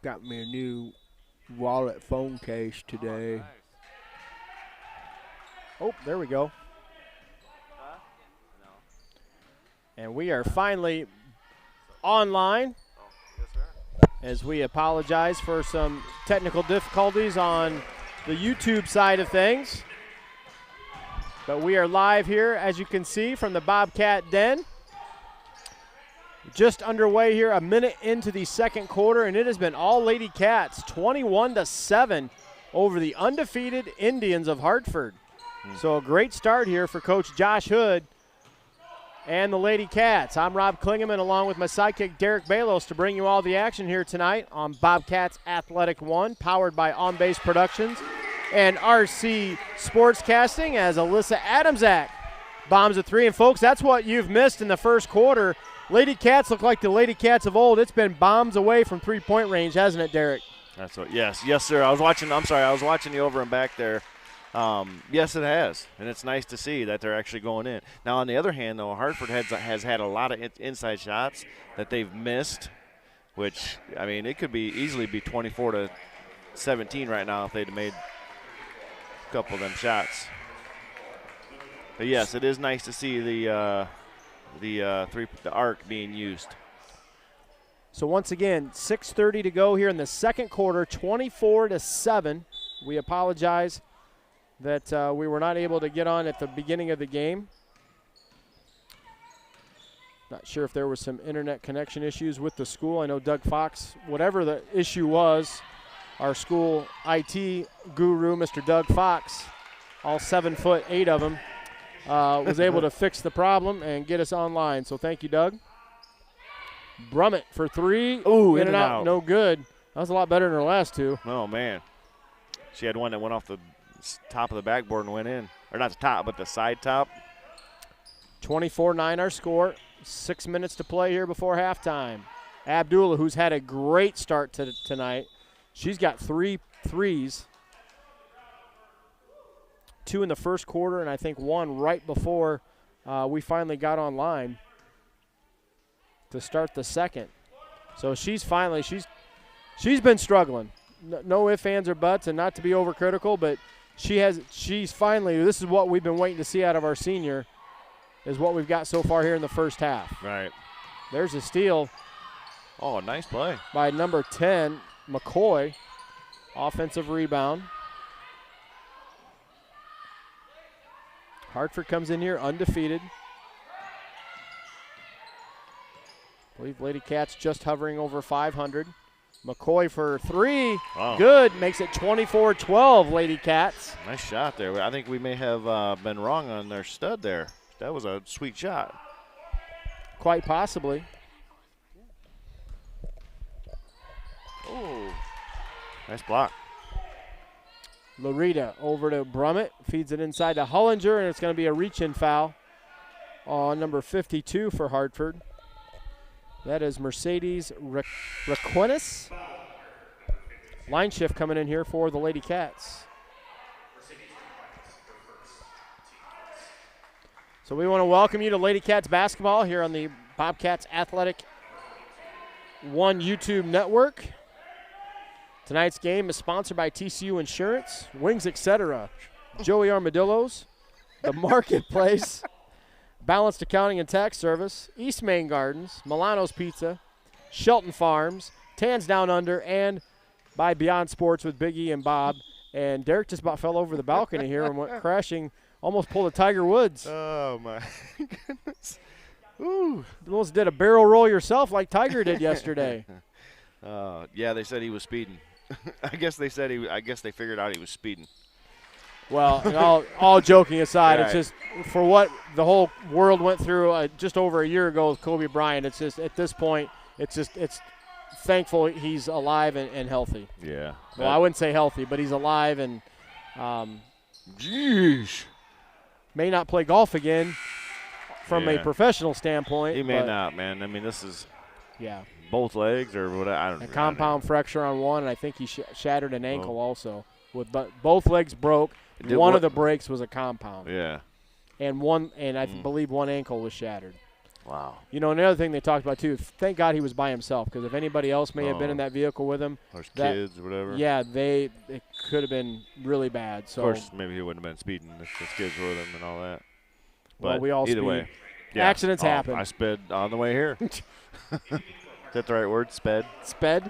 Got me a new wallet phone case today. Oh, there we go. And we are finally online as we apologize for some technical difficulties on the YouTube side of things. But we are live here, as you can see, from the Bobcat Den. Just underway here, a minute into the second quarter, and it has been all Lady Cats, 21-7 over the undefeated Indians of Hartford. So a great start here for Coach Josh Hood and the Lady Cats. I'm Rob Klingeman along with my sidekick Derek Balos to bring you all the action here tonight on Bobcats Athletic 1, powered by On Base Productions and RC Sportscasting as Alyssa Adamczak bombs a three. And folks, that's what you've missed in the first quarter. Lady Cats look like the Lady Cats of old. It's been bombs away from three-point range, hasn't it, Derek? That's what. Yes, sir. I was watching you over and back there. Yes, it has, and it's nice to see that they're actually going in. Now, on the other hand, though, Hartford has had a lot of inside shots that they've missed, which, I mean, it could be easily be 24-17 right now if they'd made a couple of them shots. But yes, it is nice to see the arc being used. So once again, 6:30 to go here in the second quarter, 24-7. We apologize that we were not able to get on at the beginning of the game. Not sure if there was some internet connection issues with the school. I know Doug Fox, whatever the issue was, our school IT guru, Mr. Doug Fox, all 7'8" of him, was able to fix the problem and get us online. So thank you, Doug. Brummett for three. Ooh, in and out. No good. That was a lot better than her last two. Oh, man. She had one that went off the top of the backboard and went in. Or not the top, but the side top. 24-9 our score. 6 minutes to play here before halftime. Abdullah, who's had a great start tonight. She's got 3 threes. 2 in the first quarter, and I think 1 right before we finally got online to start the second. So she's been struggling. No ifs, ands, or buts, and not to be overcritical, but she's finally, this is what we've been waiting to see out of our senior, is what we've got so far here in the first half. Right. There's a steal. Oh, nice play. By number 10, McCoy. Offensive rebound. Hartford comes in here undefeated. I believe Lady Cats just hovering over 500. McCoy for 3. Wow. Good. Makes it 24-12, Lady Cats. Nice shot there. I think we may have been wrong on their stud there. That was a sweet shot. Quite possibly. Oh, nice block. Larita over to Brummett. Feeds it inside to Hullinger, and it's going to be a reach-in foul on number 52 for Hartford. That is Mercedes Requenis. Line shift coming in here for the Lady Cats. So we want to welcome you to Lady Cats basketball here on the Bobcats Athletic 1 YouTube network. Tonight's game is sponsored by TCU Insurance, Wings Etc., Joey Armadillos, The Marketplace, Balanced Accounting and Tax Service, East Main Gardens, Milano's Pizza, Shelton Farms, Tans Down Under, and by Beyond Sports with Big E and Bob. And Derek just about fell over the balcony here and went crashing, almost pulled a Tiger Woods. Oh, my goodness. Ooh. Almost did a barrel roll yourself like Tiger did yesterday. Yeah, they said he was speeding. I guess they figured out he was speeding. Well, and all joking aside, Right. It's just for what the whole world went through just over a year ago with Kobe Bryant. It's just at this point, it's thankful he's alive and healthy. Yeah. Well, I wouldn't say healthy, but he's alive and Jeez. may not play golf again from a Yeah. professional standpoint. He may but not, man. I mean, this is Yeah. both legs or what? I don't know. A compound fracture on one, and I think he shattered an ankle also. With both legs broke. One of the breaks was a compound. Yeah. And I believe one ankle was shattered. Wow. You know, another thing they talked about, too, thank God he was by himself, because if anybody else may have been in that vehicle with him. There's kids or whatever. Yeah, it could have been really bad. So of course, maybe he wouldn't have been speeding if his kids were with him and all that. But well, we all either speed. way. Yeah. Accidents happen. I sped on the way here. Is that the right word? Sped? Sped.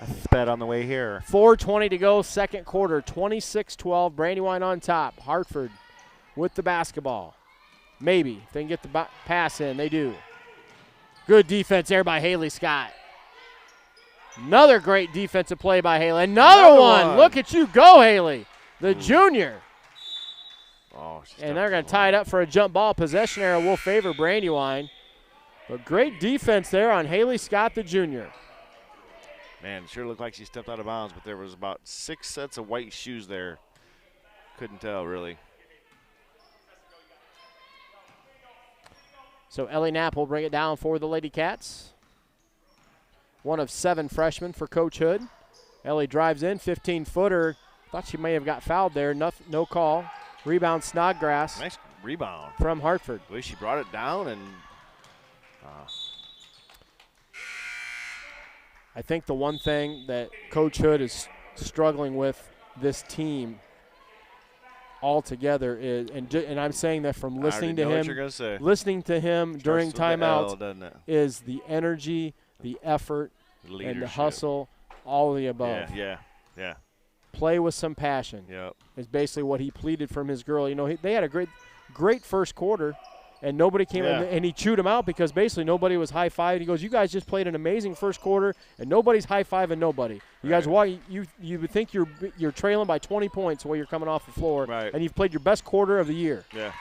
I sped on the way here. 4:20 to go, second quarter, 26-12. Brandywine on top. Hartford with the basketball. Maybe. If they can get the pass in, they do. Good defense there by Haley Scott. Another great defensive play by Haley. Another one. Look at you go, Haley, the junior. Oh, and they're going to tie it up for a jump ball. Possession arrow will favor Brandywine. But great defense there on Haley Scott, the junior. Man, it sure looked like she stepped out of bounds, but there was about 6 sets of white shoes there. Couldn't tell, really. So Ellie Knapp will bring it down for the Lady Cats. One of 7 freshmen for Coach Hood. Ellie drives in, 15-footer. Thought she may have got fouled there. No call. Rebound Snodgrass. Nice rebound. From Hartford. The way she brought it down and I think the one thing that Coach Hood is struggling with this team altogether is, and I'm saying that from listening to him during timeouts, is the energy, the effort, and the hustle, all of the above. Yeah. Play with some passion. Yep. Is basically what he pleaded from his girl. You know, they had a great first quarter, and nobody came in, and he chewed them out because basically nobody was high-fiving. He goes, you guys just played an amazing first quarter, and nobody's high-fiving nobody. You guys, you would think you're trailing by 20 points while you're coming off the floor, and you've played your best quarter of the year. Yeah.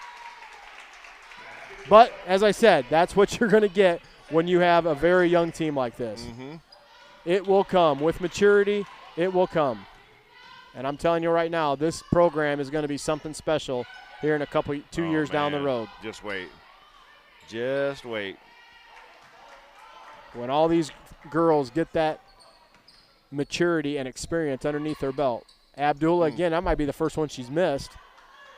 But, as I said, that's what you're going to get when you have a very young team like this. Mm-hmm. It will come. With maturity, it will come. And I'm telling you right now, this program is going to be something special here in a 2 years down the road. Just wait. Just wait. When all these girls get that maturity and experience underneath their belt. Abdullah, again, that might be the first one she's missed.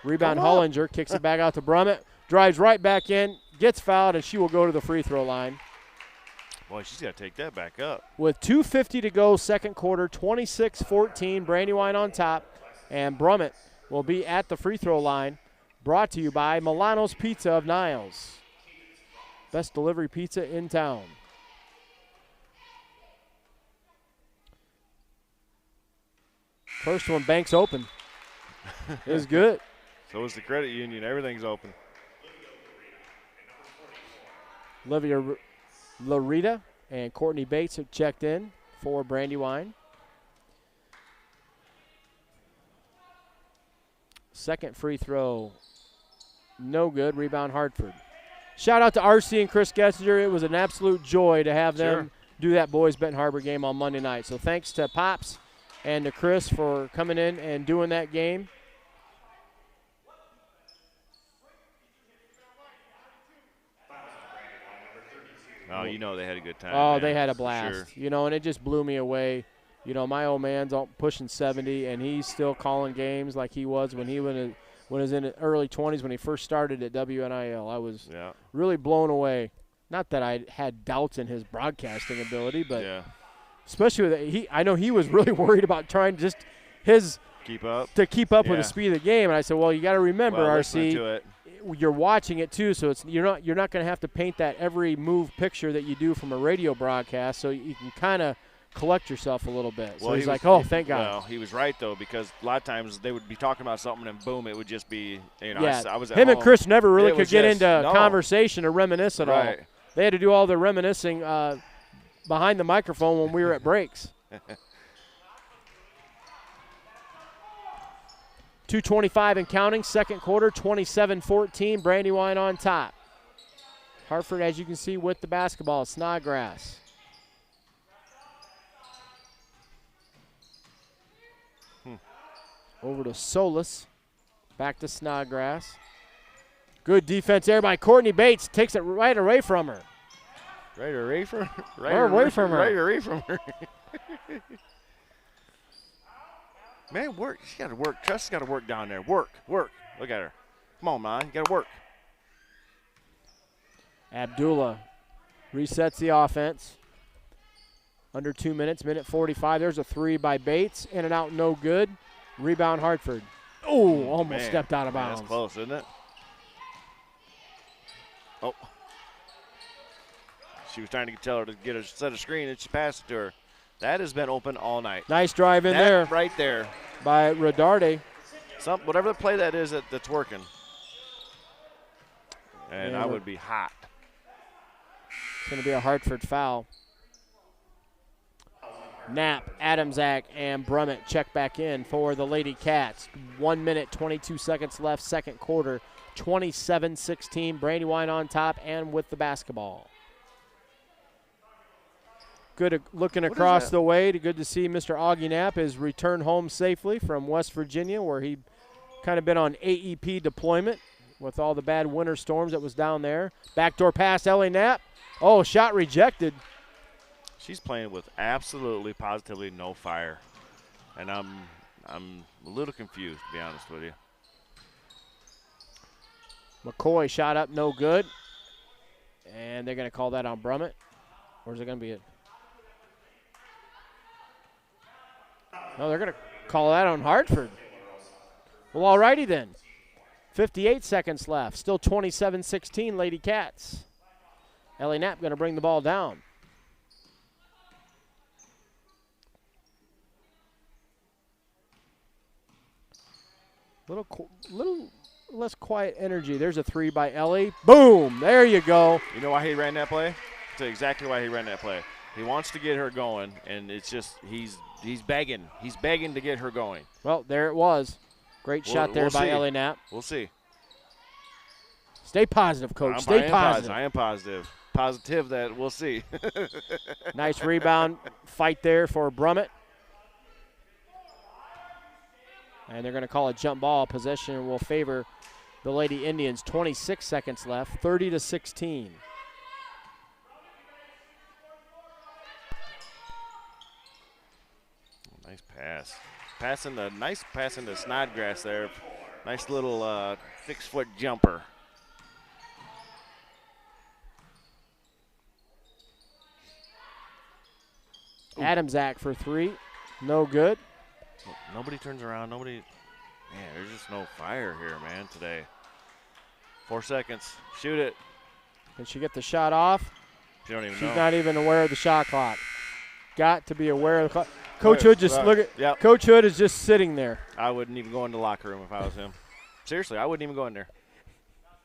Rebound Hollinger, kicks it back out to Brummett, drives right back in, gets fouled, and she will go to the free throw line. Boy, she's got to take that back up. With 2:50 to go, second quarter, 26-14, Brandywine on top, and Brummett will be at the free throw line. Brought to you by Milano's Pizza of Niles. Best delivery pizza in town. First one, banks open. Is good. So is the credit union. Everything's open. Olivia Larita and Courtney Bates have checked in for Brandywine. Second free throw, no good. Rebound Hartford. Shout out to RC and Chris Gessinger. It was an absolute joy to have them do that boys Benton Harbor game on Monday night. So thanks to Pops and to Chris for coming in and doing that game. Oh, you know they had a good time. Oh, man, they had a blast. sure. You know, and it just blew me away. You know, my old man's pushing 70, and he's still calling games like he was when he was in the early 20s when he first started at WNIL. I was really blown away. Not that I had doubts in his broadcasting ability, but especially with I know he was really worried about trying to keep up with the speed of the game. And I said, well, you got to remember, RC, you're watching it too, so you're not going to have to paint that every move picture that you do from a radio broadcast, so you can kind of collect yourself a little bit. So he's like, oh, thank God. Well, he was right, though, because a lot of times they would be talking about something and boom, it would just be, I was at him home. And Chris never really could get into conversation or reminisce at all. Right. They had to do all the reminiscing behind the microphone when we were at breaks. 2:25 and counting, second quarter, 27-14, Brandywine on top. Hartford, as you can see, with the basketball, Snodgrass. Over to Solis, back to Snodgrass. Good defense there by Courtney Bates, takes it right away from her. Right away from her? Right away from her. Man, work. She's got to work. Trust's got to work down there. Work. Look at her. Come on, man. You got to work. Abdullah resets the offense. Under 2 minutes, minute 45. There's a three by Bates. In and out, no good. Rebound, Hartford. Oh, almost stepped out of bounds. That's close, isn't it? Oh. She was trying to tell her to get a set of screen, and she passed it to her. That has been open all night. Nice drive in there. Right there. By Rodarte. Whatever the play that is that's working. And I would be hot. It's going to be a Hartford foul. Knapp, Adamczak, and Brummett check back in for the Lady Cats. 1 minute, 22 seconds left, second quarter. 27-16, Brandywine on top and with the basketball. Good looking across the way. Good to see Mr. Augie Knapp has returned home safely from West Virginia, where he kind of been on AEP deployment with all the bad winter storms that was down there. Backdoor pass, Ellie Knapp. Oh, shot rejected. She's playing with absolutely, positively no fire. And I'm a little confused, to be honest with you. McCoy shot up, no good. And they're going to call that on Brummett. Or is it going to be it? No, they're going to call that on Hartford. Well, all righty then. 58 seconds left. Still 27-16, Lady Cats. Ellie Knapp going to bring the ball down. Little less quiet energy. There's a three by Ellie. Boom! There you go. You know why he ran that play? That's exactly why he ran that play. He wants to get her going, and it's just he's begging. He's begging to get her going. Well, there it was. Great shot there by Ellie Knapp. We'll see. Stay positive, Coach. Stay positive. I am positive. Positive that we'll see. Nice rebound fight there for Brummett. And they're going to call a jump ball. Possession will favor the Lady Indians. 26 seconds left, 30-16. Nice pass. Nice pass into Snodgrass there. Nice little 6-foot jumper. Adamczak for three. No good. Nobody turns around. Man, there's just no fire here, man, today. 4 seconds. Shoot it. Can she get the shot off? She don't even She's know. not even aware of the shot clock. Got to be aware of the clock. Coach Hood just look at. Yep. Coach Hood is just sitting there. I wouldn't even go in the locker room if I was him. Seriously, I wouldn't even go in there.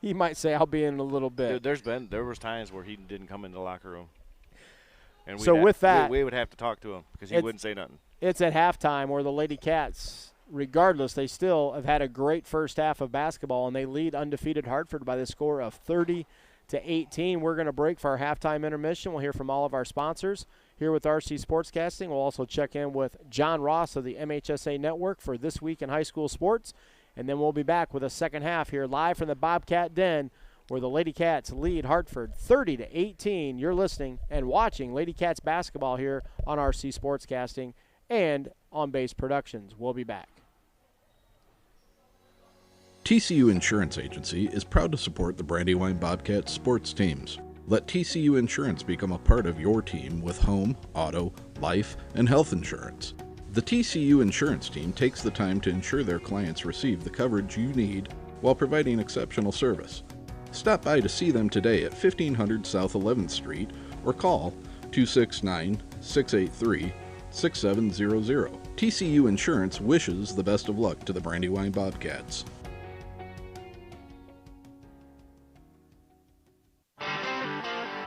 He might say, "I'll be in a little bit." Dude, there was times where he didn't come in the locker room. And so with that, we would have to talk to him because he wouldn't say nothing. It's at halftime where the Lady Cats, regardless, they still have had a great first half of basketball, and they lead undefeated Hartford by the score of 30-18. We're going to break for our halftime intermission. We'll hear from all of our sponsors here with RC Sportscasting. We'll also check in with John Ross of the MHSA Network for This Week in High School Sports, and then we'll be back with a second half here live from the Bobcat Den, where the Lady Cats lead Hartford 30-18. You're listening and watching Lady Cats basketball here on RC Sportscasting and On Base Productions. We'll be back. TCU Insurance Agency is proud to support the Brandywine Bobcats sports teams. Let TCU Insurance become a part of your team with home, auto, life, and health insurance. The TCU Insurance team takes the time to ensure their clients receive the coverage you need while providing exceptional service. Stop by to see them today at 1500 South 11th Street or call 269-683-6700. TCU Insurance wishes the best of luck to the Brandywine Bobcats.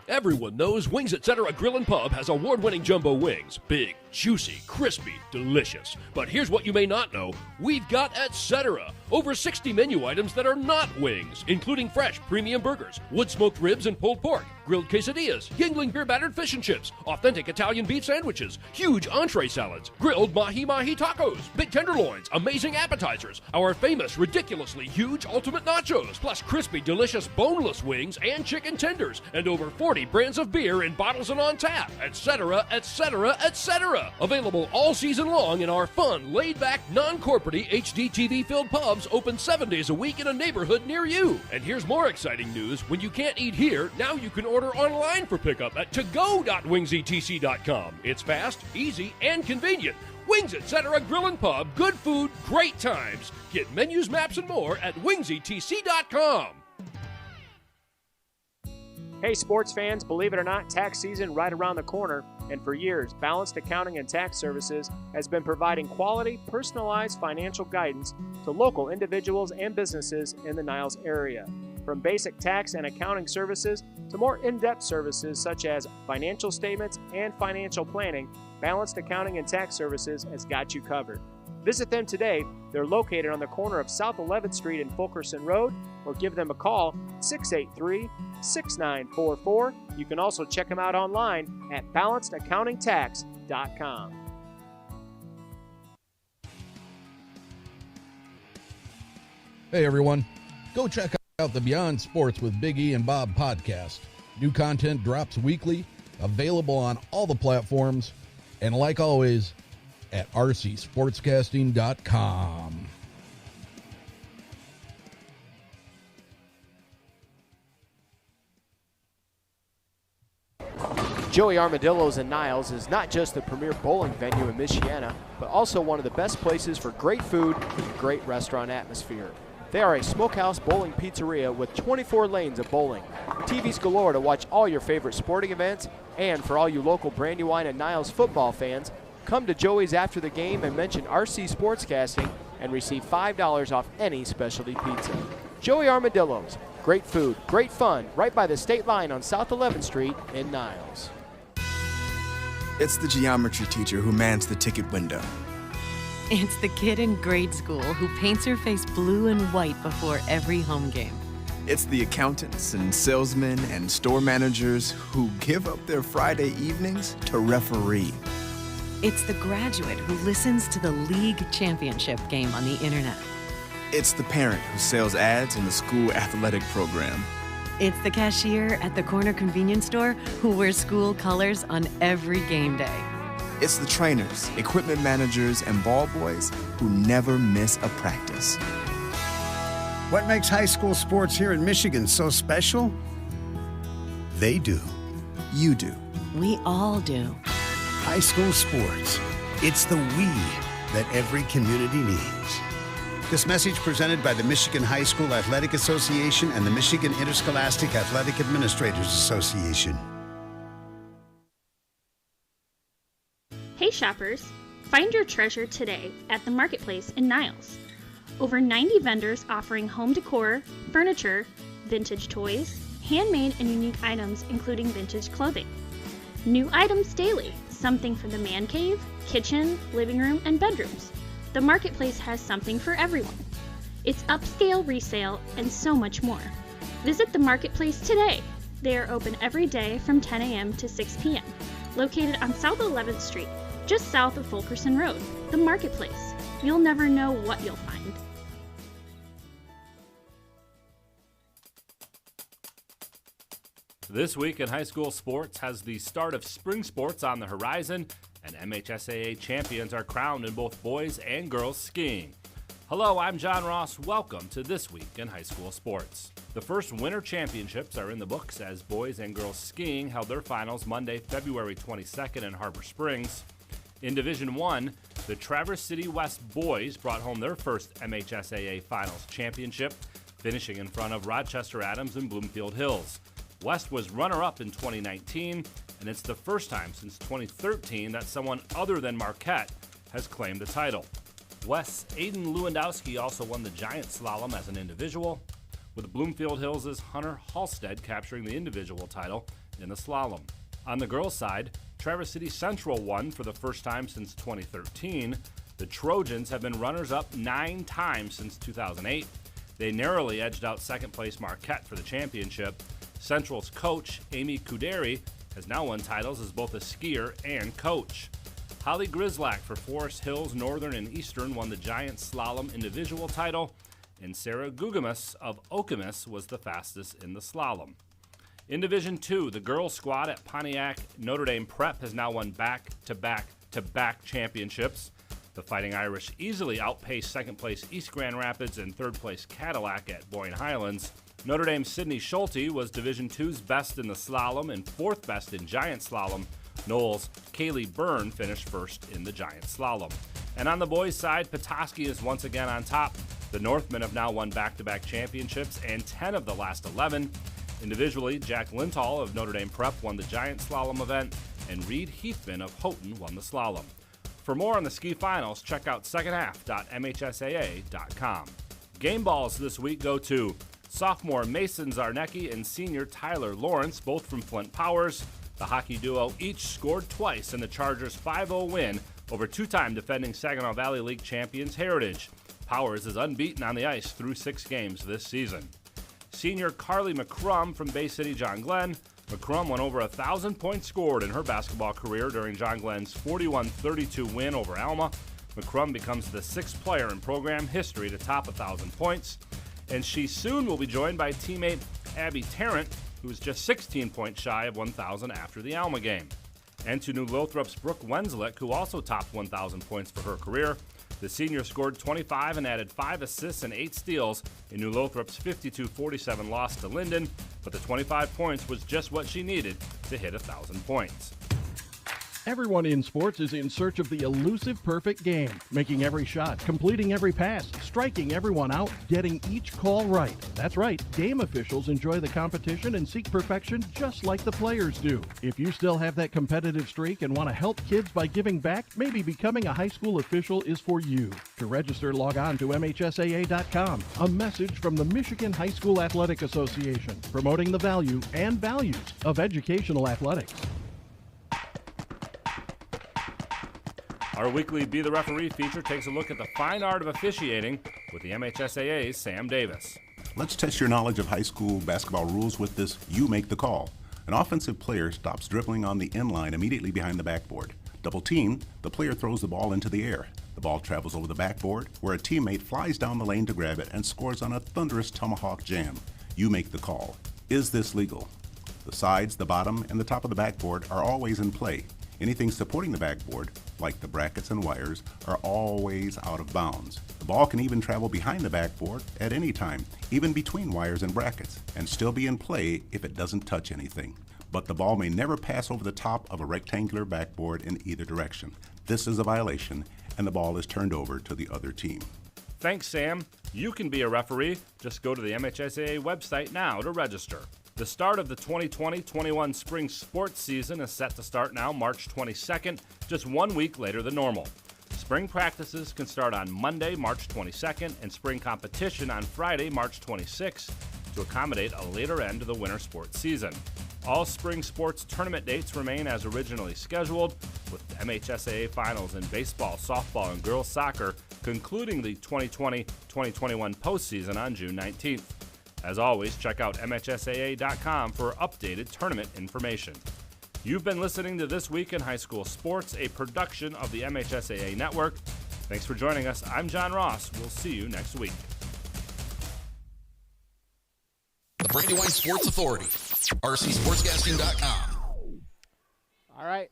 Everyone knows Wings Etc. Grill and Pub has award-winning jumbo wings. Big, juicy, crispy, delicious. But here's what you may not know. We've got Etc. Over 60 menu items that are not wings, including fresh premium burgers, wood-smoked ribs and pulled pork, grilled quesadillas, Yingling beer-battered fish and chips, authentic Italian beef sandwiches, huge entree salads, grilled mahi-mahi tacos, big tenderloins, amazing appetizers, our famous, ridiculously huge ultimate nachos, plus crispy, delicious boneless wings and chicken tenders, and over 40 brands of beer in bottles and on tap, etc., etc., etc. Available all season long in our fun, laid-back, non-corporate HD TV-filled pub Pub's open 7 days a week in a neighborhood near you. And here's more exciting news. When you can't eat here, now you can order online for pickup at togo.wingsetc.com. It's fast, easy, and convenient. Wings Etc. Grill and Pub, good food, great times. Get menus, maps, and more at wingsetc.com. Hey, sports fans, believe it or not, tax season right around the corner. And for years, Balanced Accounting and Tax Services has been providing quality, personalized financial guidance to local individuals and businesses in the Niles area. From basic tax and accounting services to more in-depth services such as financial statements and financial planning, Balanced Accounting and Tax Services has got you covered. Visit them today. They're located on the corner of South 11th Street and Fulkerson Road, or give them a call, 683-6944. You can also check them out online at balancedaccountingtax.com. Hey everyone, go check out the Beyond Sports with Big E and Bob podcast. New content drops weekly, available on all the platforms, and like always, at rcsportscasting.com. Joey Armadillo's in Niles is not just the premier bowling venue in Michiana, but also one of the best places for great food and great restaurant atmosphere. They are a smokehouse bowling pizzeria with 24 lanes of bowling, TVs galore to watch all your favorite sporting events, and for all you local Brandywine and Niles football fans, come to Joey's after the game and mention RC Sportscasting and receive $5 off any specialty pizza. Joey Armadillo's, great food, great fun, right by the state line on South 11th Street in Niles. It's the geometry teacher who mans the ticket window. It's the kid in grade school who paints her face blue and white before every home game. It's the accountants and salesmen and store managers who give up their Friday evenings to referee. It's the graduate who listens to the league championship game on the internet. It's the parent who sells ads in the school athletic program. It's the cashier at the corner convenience store who wears school colors on every game day. It's the trainers, equipment managers, and ball boys who never miss a practice. What makes high school sports here in Michigan so special? They do. You do. We all do. High school sports. It's the we that every community needs. This message presented by the Michigan High School Athletic Association and the Michigan Interscholastic Athletic Administrators Association. Hey shoppers, find your treasure today at the Marketplace in Niles. Over 90 vendors offering home decor, furniture, vintage toys, handmade and unique items including vintage clothing. New items daily, something for the man cave, kitchen, living room, and bedrooms. The Marketplace has something for everyone. It's upscale resale and so much more. Visit the Marketplace today. They are open every day from 10 a.m. to 6 p.m. Located on South 11th Street, just south of Fulkerson Road. The Marketplace. You'll never know what you'll find. This week in high school sports has the start of spring sports on the horizon, and MHSAA champions are crowned in both boys and girls skiing. Hello, I'm John Ross. Welcome to This Week in High School Sports. The first winter championships are in the books as boys and girls skiing held their finals Monday, February 22nd in Harbor Springs. In Division 1, the Traverse City West boys brought home their first MHSAA Finals championship, finishing in front of Rochester Adams and Bloomfield Hills. West was runner-up in 2019, and it's the first time since 2013 that someone other than Marquette has claimed the title. West's Aiden Lewandowski also won the giant slalom as an individual, with Bloomfield Hills' Hunter Halstead capturing the individual title in the slalom. On the girls' side, Traverse City Central won for the first time since 2013. The Trojans have been runners-up 9 times since 2008. They narrowly edged out second-place Marquette for the championship. Central's coach, Amy Kuderi, has now won titles as both a skier and coach. Holly Grislack for Forest Hills Northern and Eastern won the giant slalom individual title, and Sarah Gugamus of Okemos was the fastest in the slalom. In Division 2, the girls squad at Pontiac Notre Dame Prep has now won back-to-back-to-back championships. The The Fighting Irish easily outpaced second-place East Grand Rapids and third-place Cadillac at Boyne Highlands. Notre Dame's Sydney Schulte was Division II's best in the slalom and fourth best in giant slalom. Knowles' Kaylee Byrne finished first in the giant slalom. And on the boys' side, Petoskey is once again on top. The Northmen have now won back-to-back championships and 10 of the last 11. Individually, Jack Linthal of Notre Dame Prep won the giant slalom event, and Reed Heathman of Houghton won the slalom. For more on the ski finals, check out secondhalf.mhsaa.com. Game balls this week go to sophomore Mason Zarnecki and senior Tyler Lawrence, both from Flint Powers. The hockey duo each scored twice in the Chargers' 5-0 win over two-time defending Saginaw Valley League champions Heritage. Powers is unbeaten on the ice through 6 games this season. Senior Carly McCrum from Bay City John Glenn. McCrum won over 1,000 points scored in her basketball career during John Glenn's 41-32 win over Alma. McCrum becomes the 6th player in program history to top 1,000 points. And she soon will be joined by teammate Abby Tarrant, who was just 16 points shy of 1,000 after the Alma game. And to New Lothrop's Brooke Wenslick, who also topped 1,000 points for her career. The senior scored 25 and added 5 assists and 8 steals in New Lothrop's 52-47 loss to Linden, but the 25 points was just what she needed to hit 1,000 points. Everyone in sports is in search of the elusive perfect game, making every shot, completing every pass, striking everyone out, getting each call right. That's right, game officials enjoy the competition and seek perfection just like the players do. If you still have that competitive streak and want to help kids by giving back, maybe becoming a high school official is for you. To register, log on to MHSAA.com. A message from the Michigan High School Athletic Association, promoting the value and values of educational athletics. Our weekly Be the Referee feature takes a look at the fine art of officiating with the MHSAA's Sam Davis. Let's test your knowledge of high school basketball rules with this You Make the Call. An offensive player stops dribbling on the end line immediately behind the backboard. Double teamed, the player throws the ball into the air. The ball travels over the backboard, where a teammate flies down the lane to grab it and scores on a thunderous tomahawk jam. You make the call. Is this legal? The sides, the bottom, and the top of the backboard are always in play. Anything supporting the backboard, like the brackets and wires, are always out of bounds. The ball can even travel behind the backboard at any time, even between wires and brackets, and still be in play if it doesn't touch anything. But the ball may never pass over the top of a rectangular backboard in either direction. This is a violation, and the ball is turned over to the other team. Thanks, Sam. You can be a referee. Just go to the MHSAA website now to register. The start of the 2020-21 spring sports season is set to start now March 22nd, just 1 week later than normal. Spring practices can start on Monday, March 22nd, and spring competition on Friday, March 26th, to accommodate a later end to the winter sports season. All spring sports tournament dates remain as originally scheduled, with the MHSAA finals in baseball, softball, and girls soccer concluding the 2020-2021 postseason on June 19th. As always, check out MHSAA.com for updated tournament information. You've been listening to This Week in High School Sports, a production of the MHSAA Network. Thanks for joining us. I'm John Ross. We'll see you next week. The Brandywine Sports Authority, rcsportscasting.com. All right,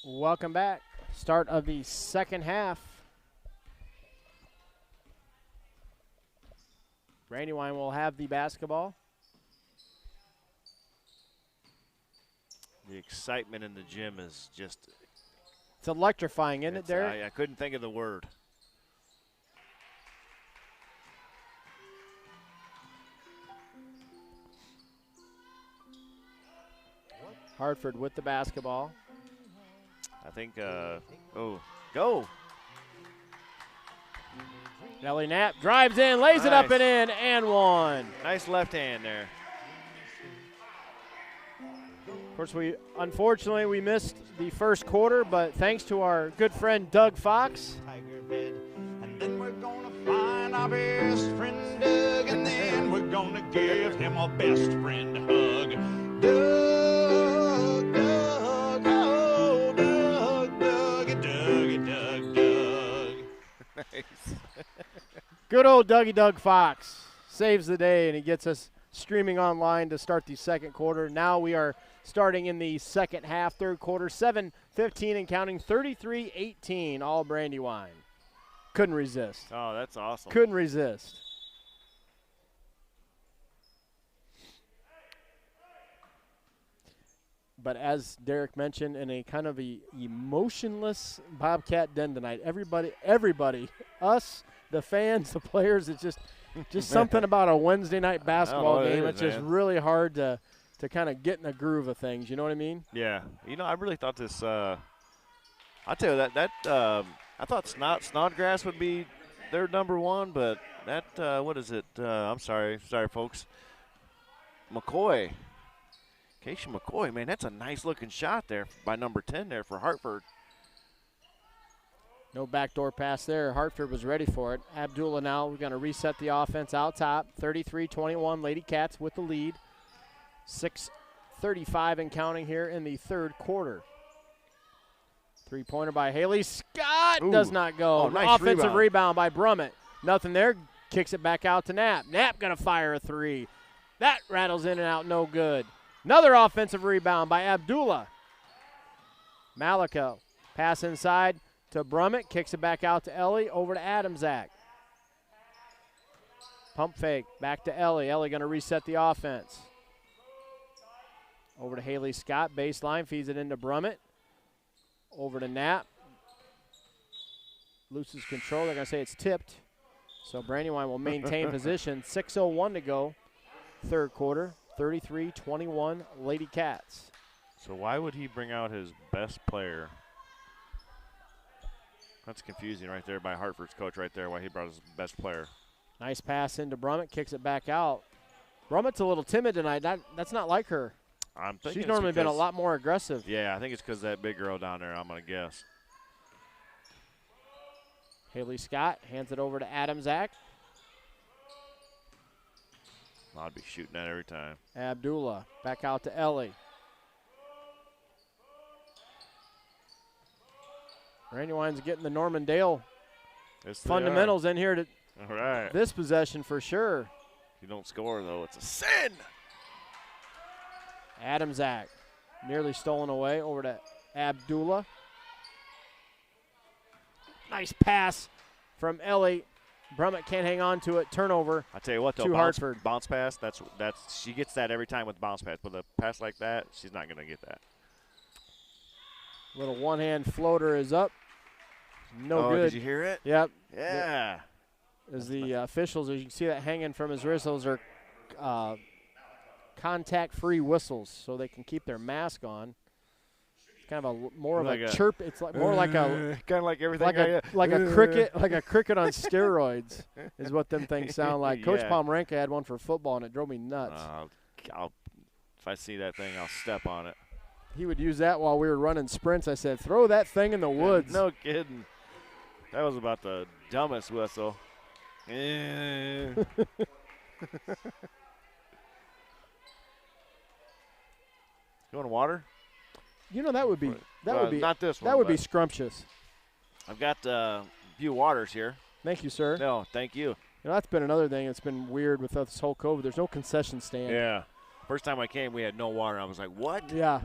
welcome back. Start of the second half. Brandywine will have the basketball. The excitement in the gym is just... It's electrifying, isn't it, Derek? I couldn't think of the word. Hartford with the basketball. I think, go. Nellie Knapp drives in, lays it up and in, and one. Nice left hand there. Of course, unfortunately we missed the first quarter, but thanks to our good friend Doug Fox. And then we're gonna find our best friend Doug, and then we're gonna give him a best friend hug. Doug, Doug, oh, Doug, Doug. Nice. Good old Doug Fox saves the day, and he gets us streaming online to start the second quarter. Now we are starting in the second half, third quarter, 7:15 and counting, 33-18, all Brandywine. couldn't resist. Oh, that's awesome. Couldn't resist. But as Derek mentioned, in a kind of a emotionless Bobcat den tonight, everybody, us, the fans, the players, it's just something about a Wednesday night basketball game. It's just really hard to kind of get in the groove of things. You know what I mean? Yeah. I really thought this. I'll tell you that I thought Snodgrass would be their number one, but that what is it? I'm sorry, folks. McCoy. Keisha McCoy, man, that's a nice-looking shot there by number 10 there for Hartford. No backdoor pass there. Hartford was ready for it. Abdullah now, we're going to reset the offense out top. 33-21, Lady Cats with the lead. 6:35 and counting here in the third quarter. Three-pointer by Haley Scott. Ooh. Does not go. Oh, nice offensive rebound by Brummett. Nothing there. Kicks it back out to Knapp. Knapp going to fire a three. That rattles in and out, no good. Another offensive rebound by Abdullah. Malico. Pass inside to Brummett. Kicks it back out to Ellie. Over to Adamzak. Pump fake. Back to Ellie. Ellie going to reset the offense. Over to Haley Scott. Baseline. Feeds it into Brummett. Over to Knapp. Loses control. They're going to say it's tipped. So Brandywine will maintain position. 6:01 to go. Third quarter. 33-21 Lady Cats. So why would he bring out his best player? That's confusing right there by Hartford's coach right there, why he brought his best player. Nice pass into Brummett, kicks it back out. Brummett's a little timid tonight. That's not like her. I'm thinking she's normally been a lot more aggressive. Yeah, I think it's because that big girl down there, I'm going to guess. Haley Scott hands it over to Adamzak. I'd be shooting that every time. Abdullah back out to Ellie. Brandywine's getting the Norman Dale fundamentals in here to this possession for sure. If you don't score, though, it's a sin. Adamzak nearly stolen away over to Abdullah. Nice pass from Ellie. Brummett can't hang on to it. Turnover. I tell you what, though, Hartford. Bounce pass. That's she gets that every time with bounce pass. With a pass like that, she's not going to get that. Little one-hand floater is up. No good. Did you hear it? Yep. Yeah. As the officials, as you can see that hanging from his wrist, those are contact-free whistles, so they can keep their mask on. Kind of a more of a chirp. It's like more like a kind of like everything like a cricket, like a cricket on steroids is what them things sound like. Coach Pomeranka had one for football, and it drove me nuts. If I see that thing, I'll step on it. He would use that while we were running sprints. I said, "Throw that thing in the woods." No kidding. That was about the dumbest whistle. You want water? You know that would be not this one. That would be scrumptious. I've got a few waters here. Thank you, sir. No, thank you. You know, that's been another thing that's been weird with this whole COVID. There's no concession stand. Yeah. First time I came, we had no water. I was like, what? Yeah.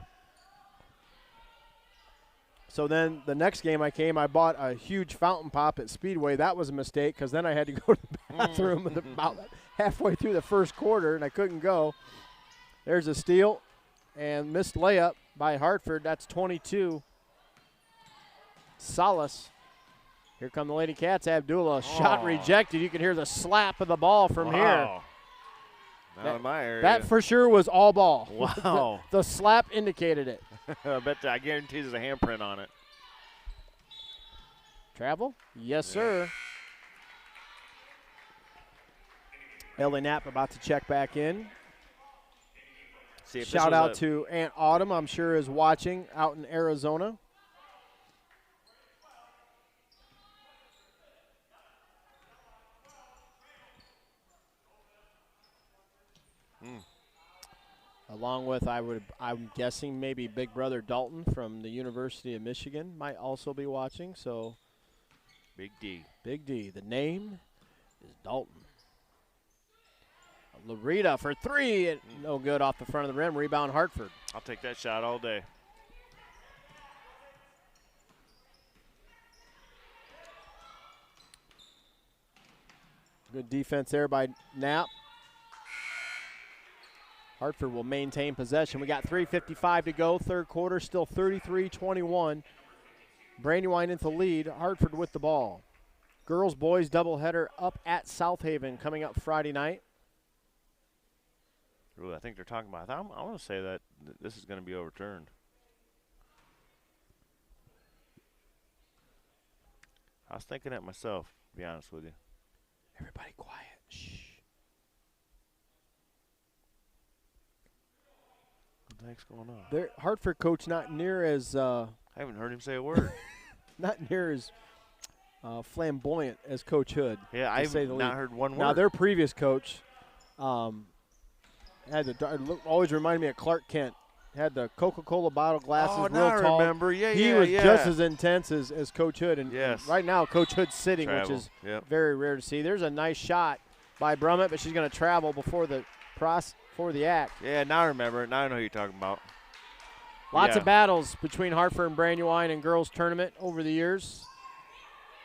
So then the next game I came, I bought a huge fountain pop at Speedway. That was a mistake because then I had to go to the bathroom about halfway through the first quarter, and I couldn't go. There's a steal and missed layup by Hartford. That's 22. Solace. Here come the Lady Cats. Abdullah. Shot rejected. You can hear the slap of the ball from here. Not in my area. That for sure was all ball. Wow. the slap indicated it. I guarantee there's a handprint on it. Travel? Yes, sir. Ellie Knapp about to check back in. Shout out to Aunt Autumn, I'm sure is watching out in Arizona. Along with, I'm guessing maybe Big Brother Dalton from the University of Michigan might also be watching. So, Big D. Big D. The name is Dalton. Larita for three. No good off the front of the rim. Rebound Hartford. I'll take that shot all day. Good defense there by Knapp. Hartford will maintain possession. We got 3:55 to go, third quarter, still 33-21. Brandywine into the lead, Hartford with the ball. Girls, boys doubleheader up at South Haven coming up Friday night. Ooh, I think they're talking about. I want to say that this is going to be overturned. I was thinking that myself, to be honest with you. Everybody quiet. Shh. What the heck's going on? Their Hartford coach not near as I haven't heard him say a word. not near as flamboyant as Coach Hood. Yeah, I've not heard one word. Now, their previous coach had always reminded me of Clark Kent. Had the Coca-Cola bottle glasses, real tall. I remember. Yeah, he was just as intense as Coach Hood. And right now, Coach Hood's sitting, which is very rare to see. There's a nice shot by Brummett, but she's going to travel before the act. Yeah, now I remember it. Now I know who you're talking about. Lots of battles between Hartford and Brandywine in girls tournament over the years.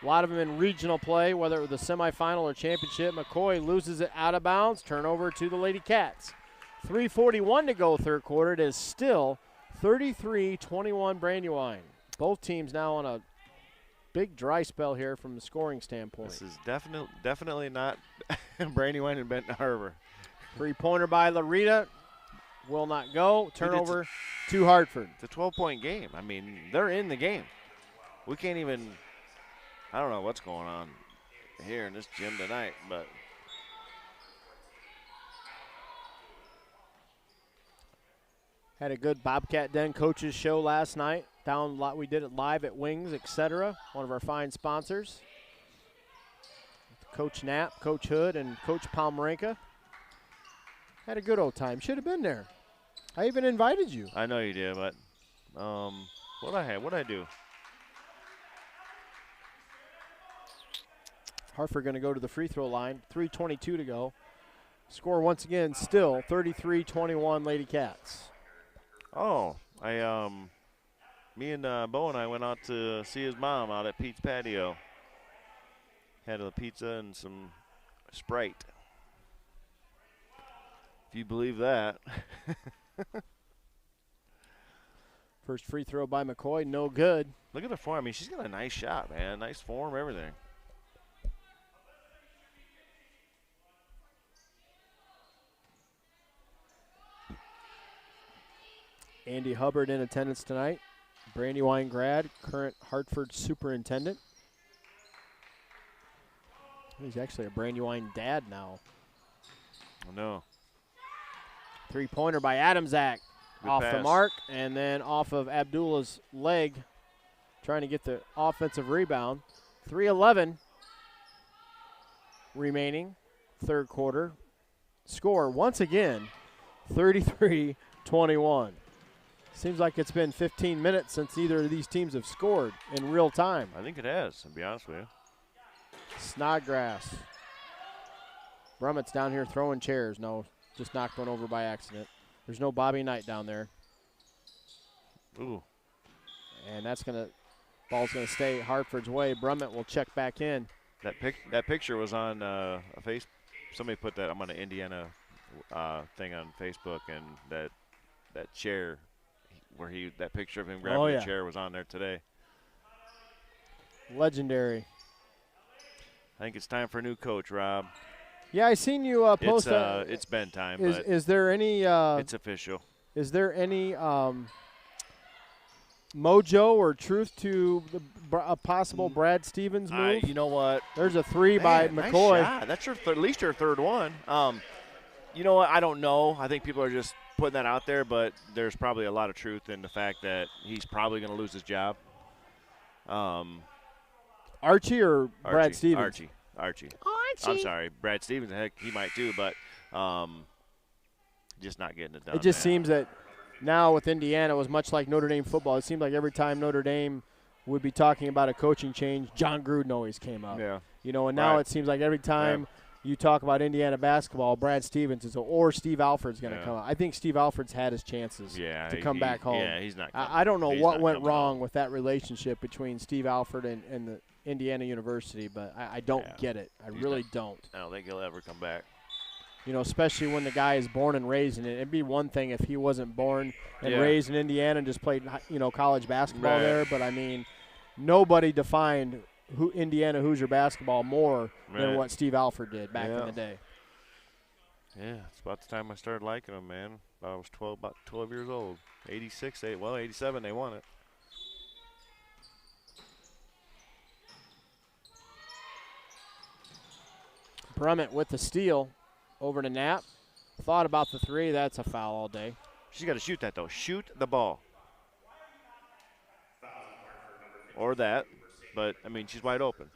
A lot of them in regional play, whether it was the semifinal or championship. McCoy loses it out of bounds. Turnover to the Lady Cats. 3:41 to go, third quarter. It is still 33-21 Brandywine. Both teams now on a big dry spell here from the scoring standpoint. This is definitely not Brandywine and Benton Harbor. Three-pointer by Larita will not go. Turnover to Hartford. It's a 12-point game. I mean, they're in the game. We can't even – I don't know what's going on here in this gym tonight, but – had a good Bobcat Den coaches show last night. We did it live at Wings, etc. One of our fine sponsors. Coach Knapp, Coach Hood, and Coach Palmarenka. Had a good old time. Should have been there. I even invited you. I know you did, but what'd I do? Hartford going to go to the free throw line. 3:22 to go. Score once again still 33-21 Lady Cats. Oh, me and Bo and I went out to see his mom out at Pete's Patio. Had a pizza and some Sprite. If you believe that. First free throw by McCoy, no good. Look at her form. I mean, she's got a nice shot, man. Nice form, everything. Andy Hubbard in attendance tonight. Brandywine grad, current Hartford superintendent. He's actually a Brandywine dad now. Oh, no. Three-pointer by Adamzak. Off pass. the mark, and then off of Abdullah's leg, trying to get the offensive rebound. 3:11 remaining, third quarter. Score, once again, 33-21. Seems like it's been 15 minutes since either of these teams have scored in real time. I think it has, to be honest with you. Snodgrass. Brummett's down here throwing chairs. No, just knocked one over by accident. There's no Bobby Knight down there. Ooh. And that's ball's going to stay Hartford's way. Brummett will check back in. That picture was on a somebody put that, I'm on an Indiana thing on Facebook, and that chair where that picture of him grabbing the chair was on there today. Legendary. I think it's time for a new coach, Rob. Yeah, I seen you post. It's been time. Is there any? It's official. Is there any mojo or truth to a possible Brad Stevens move? You know what? There's a three by McCoy. Nice shot. That's at least your third one. You know what? I don't know. I think people are just putting that out there, but there's probably a lot of truth in the fact that he's probably going to lose his job. Archie or Brad Stevens? Archie. I'm sorry. Brad Stevens, heck, he might too, but just not getting it done. It just seems that now with Indiana, it was much like Notre Dame football. It seemed like every time Notre Dame would be talking about a coaching change, John Gruden always came up. Yeah. You know, and now it seems like every time you talk about Indiana basketball, Brad Stevens or Steve Alford's going to come out. I think Steve Alford's had his chances to come back home. Yeah, he's not. I don't know what went wrong with that relationship between Steve Alford and the Indiana University, but I don't get it. I really don't. I don't think he'll ever come back. You know, especially when the guy is born and raised in it. It'd be one thing if he wasn't born and raised in Indiana and just played, college basketball there. But, I mean, nobody defined Indiana Hoosier basketball more than what Steve Alford did back in the day. Yeah, it's about the time I started liking them, man. I was about 12 years old. 87, they won it. Brummett with the steal over to Knapp. Thought about the three. That's a foul all day. She's got to shoot that, though. Shoot the ball. Or that. But, I mean, she's wide open.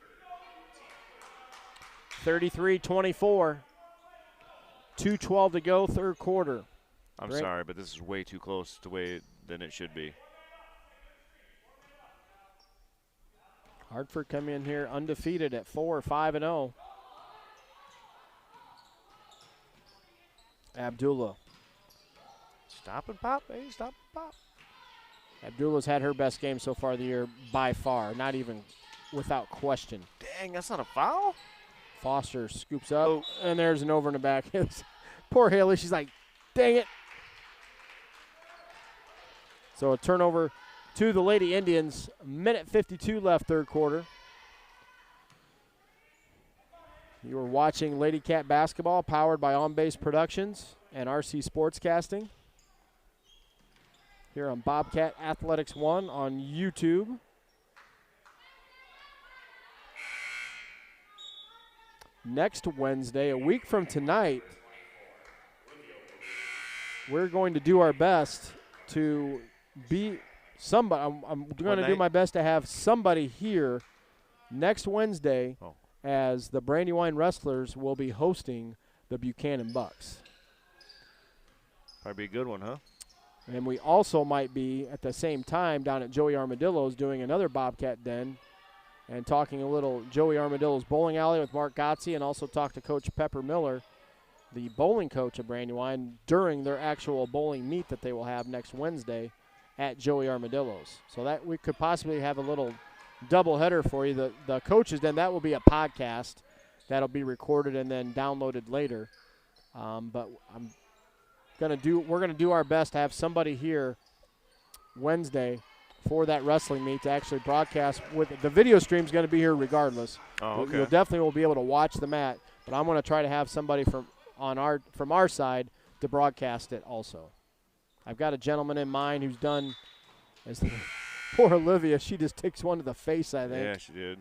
33-24. 2:12 to go, third quarter. I'm sorry, but this is way too close to way than it should be. Hartford come in here undefeated at 4-5-0. Abdullah. Stop and pop. Hey, stop and pop. Abdullah's had her best game so far of the year by far, not even without question. Dang, that's not a foul? Foster scoops up, and there's an over in the back. Poor Haley, she's like, dang it. So a turnover to the Lady Indians. Minute 52 left, third quarter. You are watching Lady Cat basketball, powered by On Base Productions and RC Sportscasting. Here on Bobcat Athletics 1 on YouTube. Next Wednesday, a week from tonight, we're going to do our best to be somebody. I'm going to do my best to have somebody here next Wednesday as the Brandywine Wrestlers will be hosting the Buchanan Bucks. Probably be a good one, huh? And we also might be at the same time down at Joey Armadillo's doing another Bobcat Den and talking a little Joey Armadillo's bowling alley with Mark Gotze, and also talk to Coach Pepper Miller, the bowling coach of Brandywine, during their actual bowling meet that they will have next Wednesday at Joey Armadillo's. So that we could possibly have a little doubleheader for you. The coaches den, that will be a podcast that'll be recorded and then downloaded later. But we're gonna do our best to have somebody here Wednesday for that wrestling meet to actually broadcast. With the video stream's going to be here regardless. Oh, okay. You'll definitely will be able to watch the mat, but I'm going to try to have somebody from our side to broadcast it also. I've got a gentleman in mind who's done, as poor Olivia, she just takes one to the face, I think. Yeah, she did.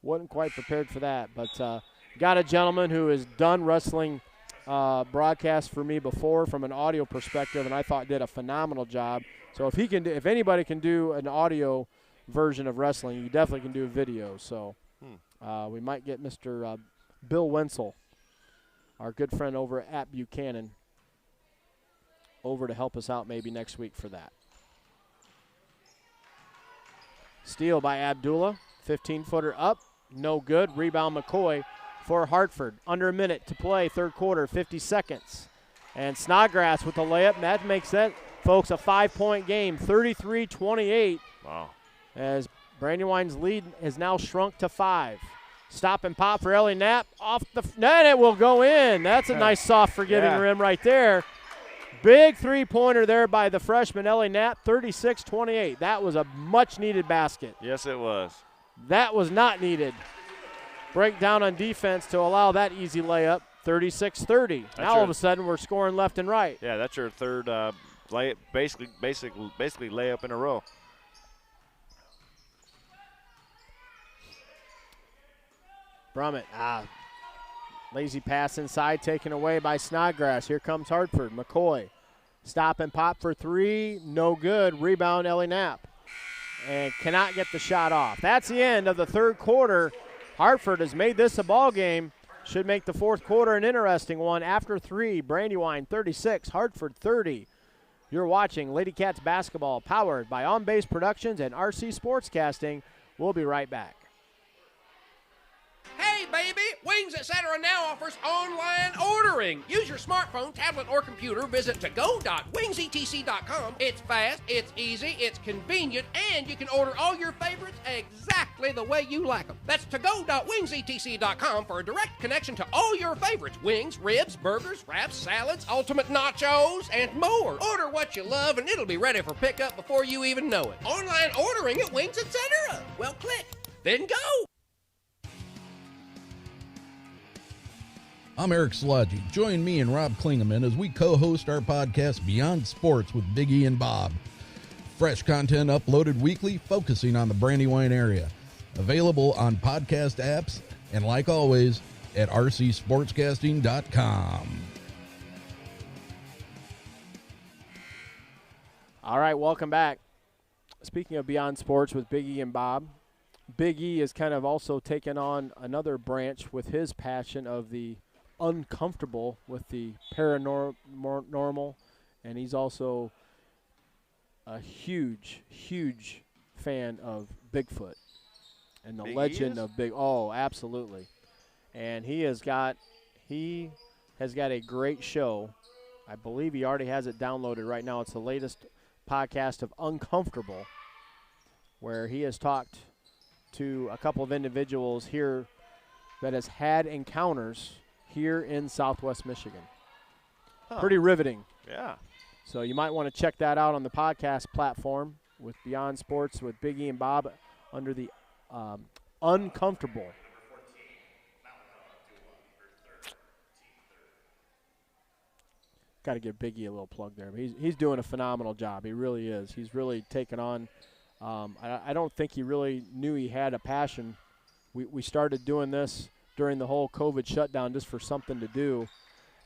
Wasn't quite prepared for that, but got a gentleman who has done wrestling broadcast for me before from an audio perspective, and I thought did a phenomenal job. So if anybody can do an audio version of wrestling, you definitely can do a video. So we might get Mr. Bill Wenzel, our good friend over at Buchanan, over to help us out maybe next week for that. Steal by Abdullah, 15-footer up, no good. Rebound McCoy for Hartford. Under a minute to play, third quarter, 50 seconds. And Snodgrass with the layup, and that makes that, folks, a 5-point game, 33-28. Wow. As Brandywine's lead has now shrunk to 5. Stop and pop for Ellie Knapp. Off the net, it will go in. That's a nice soft forgiving rim right there. Big three-pointer there by the freshman Ellie Knapp, 36-28. That was a much-needed basket. Yes, it was. That was not needed. Breakdown on defense to allow that easy layup, 36-30. Now all of a sudden we're scoring left and right. Yeah, that's your third basically layup in a row. Brummett, lazy pass inside, taken away by Snodgrass. Here comes Hartford. McCoy, stop and pop for three, no good. Rebound, Ellie Knapp, and cannot get the shot off. That's the end of the third quarter. Hartford has made this a ball game. Should make the fourth quarter an interesting one. After 3, Brandywine 36, Hartford 30. You're watching Lady Cats basketball, powered by On Base Productions and RC Sportscasting. We'll be right back. Hey, Hey, baby! Wings Etc. now offers online ordering. Use your smartphone, tablet, or computer. Visit to-go.wingsetc.com. It's fast, it's easy, it's convenient, and you can order all your favorites exactly the way you like them. That's to-go.wingsetc.com for a direct connection to all your favorites. Wings, ribs, burgers, wraps, salads, ultimate nachos, and more. Order what you love, and it'll be ready for pickup before you even know it. Online ordering at Wings Etc. Well, click, then go. I'm Eric Slodgy. Join me and Rob Klingeman as we co-host our podcast Beyond Sports with Big E and Bob. Fresh content uploaded weekly focusing on the Brandywine area. Available on podcast apps and, like always, at rcsportscasting.com. All right, welcome back. Speaking of Beyond Sports with Big E and Bob, Big E has kind of also taken on another branch with his passion of the uncomfortable with the paranormal, and he's also a huge fan of Bigfoot and the legend of Big. Oh, absolutely. And he has got a great show. I believe he already has it downloaded right now. It's the latest podcast of Uncomfortable, where he has talked to a couple of individuals here that has had encounters here in Southwest Michigan. Pretty riveting. Yeah. So you might want to check that out on the podcast platform with Beyond Sports with Big E and Bob under the Uncomfortable. Got to give Big E a little plug there. But he's doing a phenomenal job. He really is. He's really taken on I don't think he really knew he had a passion. We started doing this during the whole COVID shutdown just for something to do,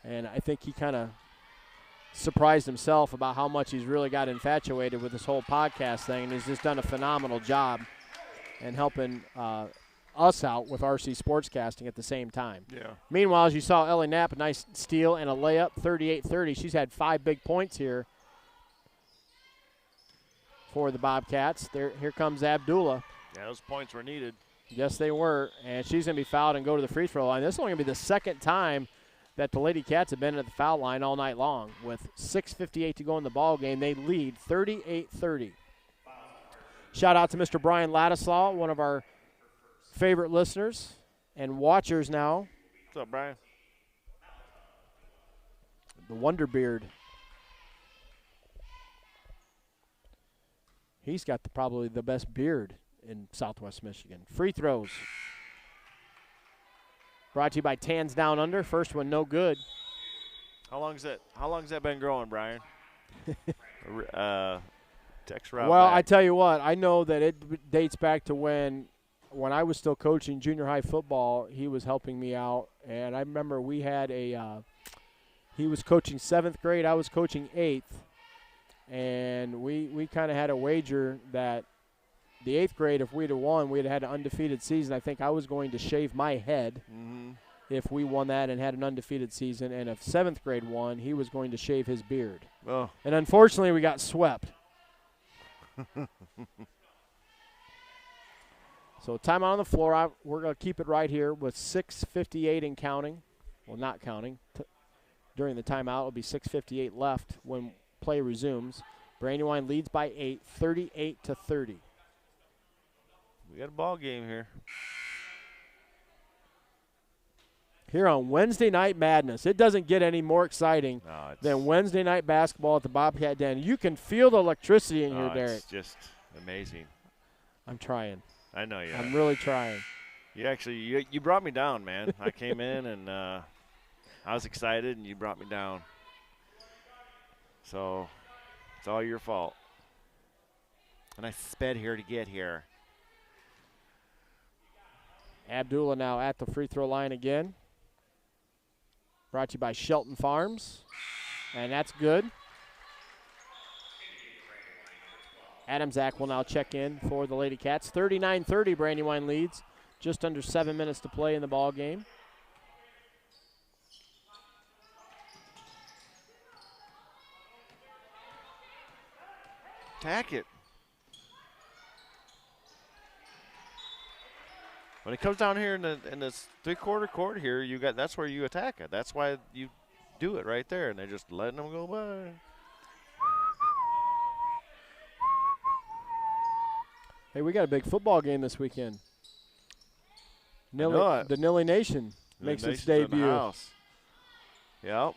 and I think he kind of surprised himself about how much he's really got infatuated with this whole podcast thing, and he's just done a phenomenal job in helping us out with RC Sportscasting at the same time. Yeah. Meanwhile, as you saw Ellie Knapp, a nice steal and a layup, 38-30. She's had 5 big points here for the Bobcats. Here comes Abdullah. Yeah, those points were needed. Yes, they were, and she's going to be fouled and go to the free throw line. This is only going to be the second time that the Lady Cats have been at the foul line all night long. With 6:58 to go in the ball game, they lead 38-30. Shout out to Mr. Brian Ladislaw, one of our favorite listeners and watchers now. What's up, Brian? The Wonder Beard. He's got probably the best beard in Southwest Michigan. Free throws. Brought to you by Tans Down Under. First one, no good. How long has that been growing, Brian? Text route. Well, back. I tell you what, I know that it dates back to when I was still coaching junior high football. He was helping me out, and I remember we had he was coaching 7th grade, I was coaching 8th, and we kind of had a wager that the 8th grade, if we'd have won, we'd have had an undefeated season. I think I was going to shave my head if we won that and had an undefeated season, and if 7th grade won, he was going to shave his beard. Oh. And unfortunately, we got swept. So timeout on the floor. We're going to keep it right here with 6:58 and counting. Well, not counting. During the timeout, it'll be 6:58 left when play resumes. Brandywine leads by 8, 38-30. We got a ball game here. Here on Wednesday Night Madness. It doesn't get any more exciting than Wednesday night basketball at the Bobcat Den. You can feel the electricity in here, Derek. It's just amazing. I'm trying. I know you. I'm really trying. You brought me down, man. I came in and I was excited, and you brought me down. So it's all your fault. And I sped here to get here. Abdullah now at the free throw line again. Brought to you by Shelton Farms. And that's good. Adam Zach will now check in for the Lady Cats. 39-30, Brandywine leads. Just under 7 minutes to play in the ball game. Tack it. When it comes down here in this three-quarter court here, that's where you attack it. That's why you do it right there, and they're just letting them go by. Hey, we got a big football game this weekend. The Nilly Nation makes its debut. Yep.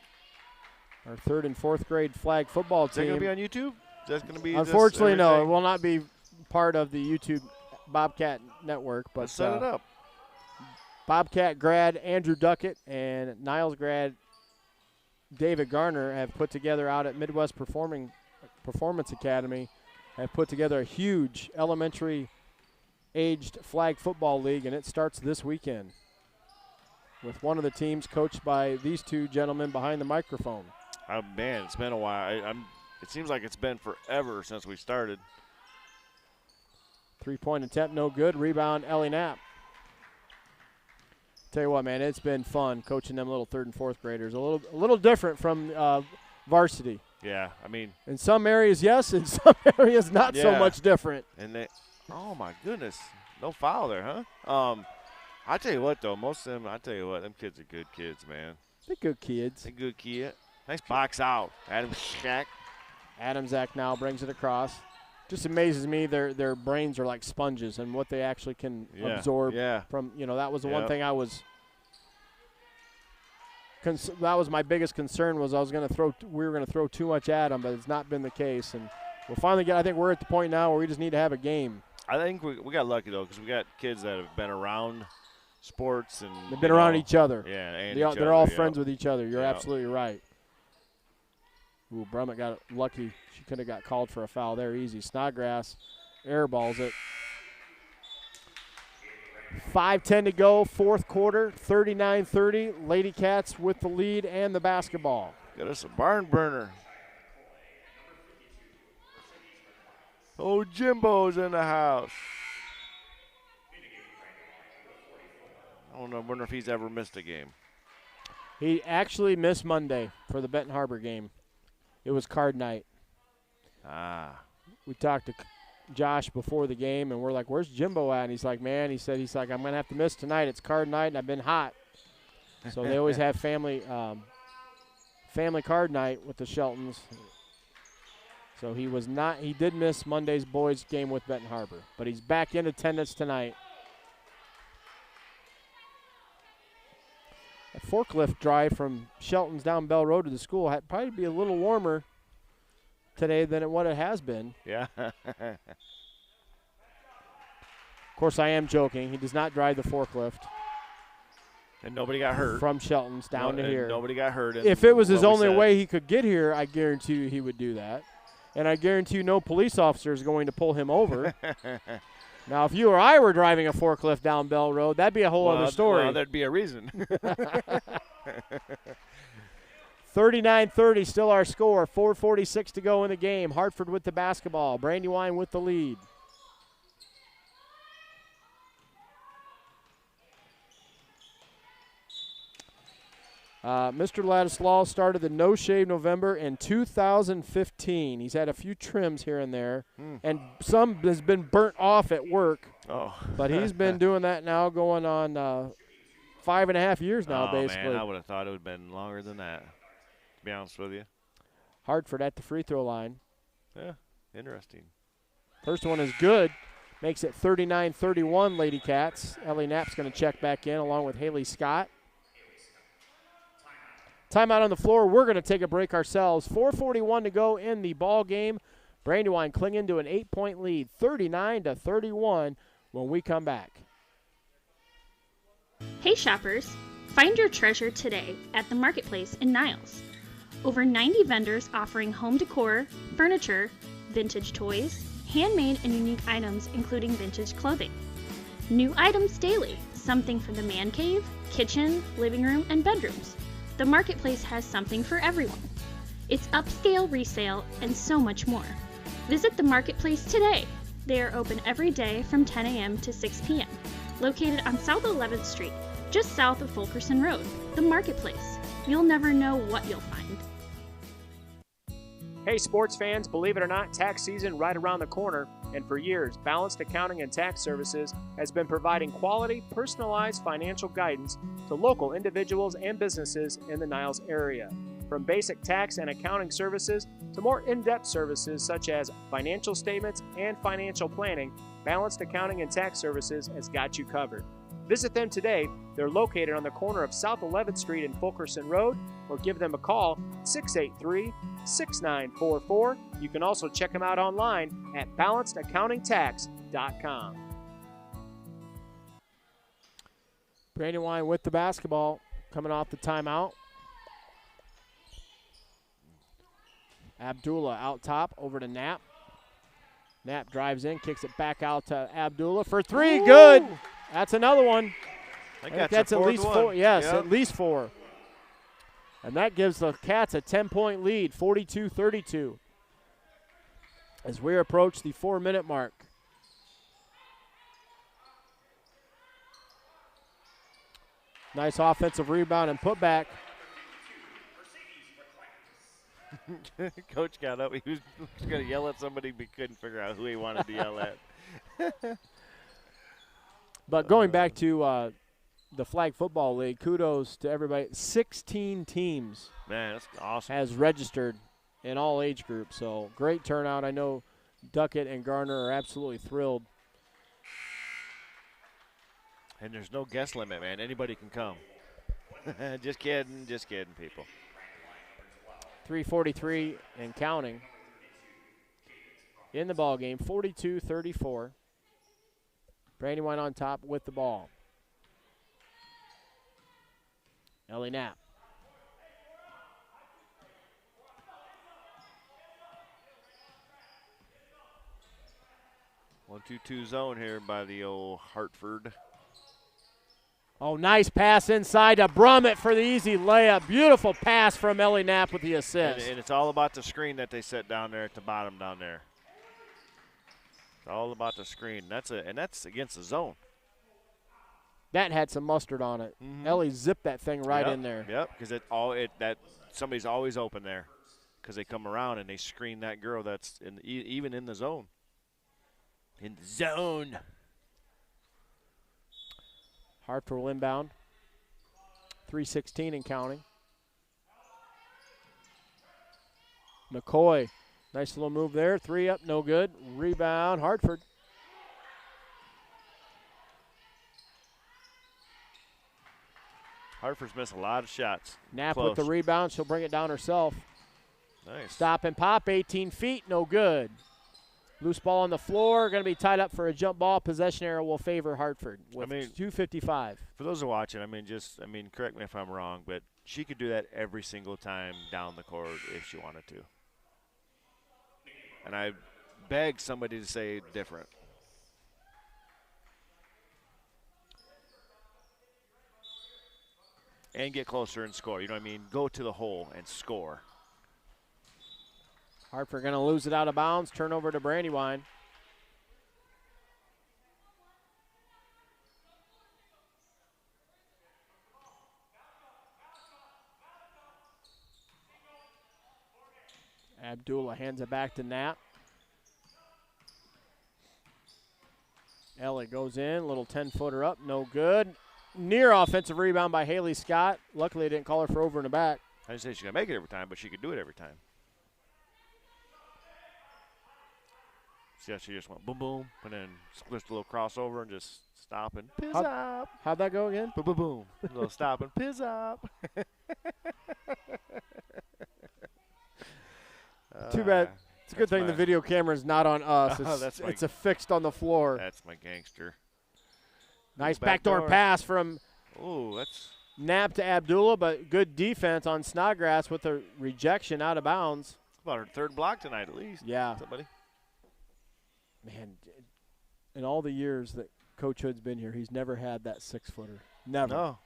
Our 3rd and 4th grade flag football team. Is that going to be on YouTube? Is that going to be? Unfortunately, no. It will not be part of the YouTube Bobcat network. But let's set it up. Bobcat grad Andrew Duckett and Niles grad David Garner have put together out at Midwest Performance Academy, have put together a huge elementary-aged flag football league, and it starts this weekend with one of the teams coached by these two gentlemen behind the microphone. Oh, man, it's been a while. It seems like it's been forever since we started. 3-point attempt, no good. Rebound, Ellie Knapp. Tell you what, man, it's been fun coaching them little 3rd and 4th graders. A little different from varsity. Yeah, I mean. In some areas, yes. In some areas, not so much different. And oh, my goodness. No foul there, huh? I tell you what, though, most of them, them kids are good kids, man. They're good kids. They're good kids. Nice box out. Adamczak now brings it across. Just amazes me their brains are like sponges and what they actually can absorb from, that was the one thing I was that was my biggest concern was we were going to throw too much at them, but it's not been the case. And we'll finally I think we're at the point now where we just need to have a game. I think we got lucky, though, because we got kids that have been around sports. And they've been around each other. Yeah, and they're all friends with each other. You're absolutely right. Ooh, Brummett got lucky. She could have got called for a foul there easy. Snodgrass airballs it. 5:10 to go, 4th quarter, 39-30. Lady Cats with the lead and the basketball. Got us a barn burner. Oh, Jimbo's in the house. I wonder if he's ever missed a game. He actually missed Monday for the Benton Harbor game. It was card night. We talked to Josh before the game, and we're like, where's Jimbo at? And he's like, man, he's like, I'm going to have to miss tonight. It's card night, and I've been hot. So they always have family card night with the Sheltons. So he did miss Monday's boys game with Benton Harbor, but he's back in attendance tonight. A forklift drive from Shelton's down Bell Road to the school had probably be a little warmer today than what it has been. Yeah. Of course, I am joking. He does not drive the forklift. And nobody got hurt. From Shelton's down to here. Nobody got hurt. If it was his only way he could get here, I guarantee you he would do that. And I guarantee you no police officer is going to pull him over. Now, if you or I were driving a forklift down Bell Road, that'd be a whole other story. Well, there'd be a reason. 39-30, still our score. 4:46 to go in the game. Hartford with the basketball. Brandywine with the lead. Mr. Ladislaw started the No Shave November in 2015. He's had a few trims here and there, and some has been burnt off at work. Oh. But he's been doing that now going on 5.5 years now, basically. Man, I would have thought it would have been longer than that, to be honest with you. Hartford at the free throw line. Yeah, interesting. First one is good. Makes it 39-31, Lady Cats. Ellie Knapp's going to check back in along with Haley Scott. Timeout on the floor. We're going to take a break ourselves. 4:41 to go in the ball game. Brandywine clinging to an 8-point lead, 39-31 when we come back. Hey shoppers, find your treasure today at the Marketplace in Niles. Over 90 vendors offering home decor, furniture, vintage toys, handmade and unique items including vintage clothing. New items daily, something for the man cave, kitchen, living room, and bedrooms. The Marketplace has something for everyone. It's upscale resale and so much more. Visit the Marketplace today. They are open every day from 10 a.m. to 6 p.m. Located on South 11th Street, just south of Fulkerson Road. The Marketplace. You'll never know what you'll find. Hey sports fans, believe it or not, tax season right around the corner. And for years, Balanced Accounting and Tax Services has been providing quality, personalized financial guidance to local individuals and businesses in the Niles area. From basic tax and accounting services to more in-depth services such as financial statements and financial planning, Balanced Accounting and Tax Services has got you covered. Visit them today. They're located on the corner of South 11th Street and Fulkerson Road, or give them a call, 683-6944. You can also check them out online at balancedaccountingtax.com. Brandywine with the basketball, coming off the timeout. Abdullah out top, over to Knapp. Knapp drives in, kicks it back out to Abdullah for three. Ooh. Good. That's another one. I think that's at least one. 4. Yes, yep. At least 4. And that gives the Cats a 10-point lead, 42-32, as we approach the 4-minute mark. Nice offensive rebound and putback. Coach got up. He was going to yell at somebody, but couldn't figure out who he wanted to yell at. But going back to the Flag Football League, kudos to everybody. 16 teams Man, that's awesome. has registered in all age groups, so great turnout. I know Duckett and Garner are absolutely thrilled. And there's no guest limit, man. Anybody can come. Just kidding, people. 3:43 and counting in the ball game, 42-34. Brandywine on top with the ball. Ellie Knapp. One, 2-2 zone here by the old Hartford. Oh, nice pass inside to Brummett for the easy layup. Beautiful pass from Ellie Knapp with the assist. And it's all about the screen that they set down there at the bottom down there. It's all about the screen. And that's against the zone. That had some mustard on it. Mm-hmm. Ellie zipped that thing right in there. Yep, because somebody's always open there, because they come around and they screen that girl that's even in the zone. In the zone. Hartford will inbound. 3:16 and counting. McCoy, nice little move there. 3 up, no good. Rebound, Hartford. Hartford's missed a lot of shots. Knapp Close. with the rebound. She'll bring it down herself. Nice. Stop and pop, 18 feet, no good. Loose ball on the floor, going to be tied up for a jump ball. Possession arrow will favor Hartford with 2:55. For those who are watching, correct me if I'm wrong, but she could do that every single time down the court if she wanted to. And I beg somebody to say different. And get closer and score. You know what I mean? Go to the hole and score. Hartford going to lose it out of bounds. Turnover to Brandywine. Abdullah hands it back to Knapp. Ellie goes in, little 10-footer up, no good. Near offensive rebound by Haley Scott. Luckily, they didn't call her for over in the back. I didn't say she could make it every time, but she could do it every time. See how she just went boom, boom, and then just a little crossover and just stop and piss up. How'd that go again? Boom, boom, boom. A little stop and piss up. Too bad. It's a good thing the video camera is not on us. It's affixed on the floor. That's my gangster. Nice backdoor pass from Knapp to Abdullah, but good defense on Snodgrass with a rejection out of bounds. About her third block tonight at least. Yeah. What's up, buddy? Man, in all the years that Coach Hood's been here, he's never had that 6-footer. Never. No.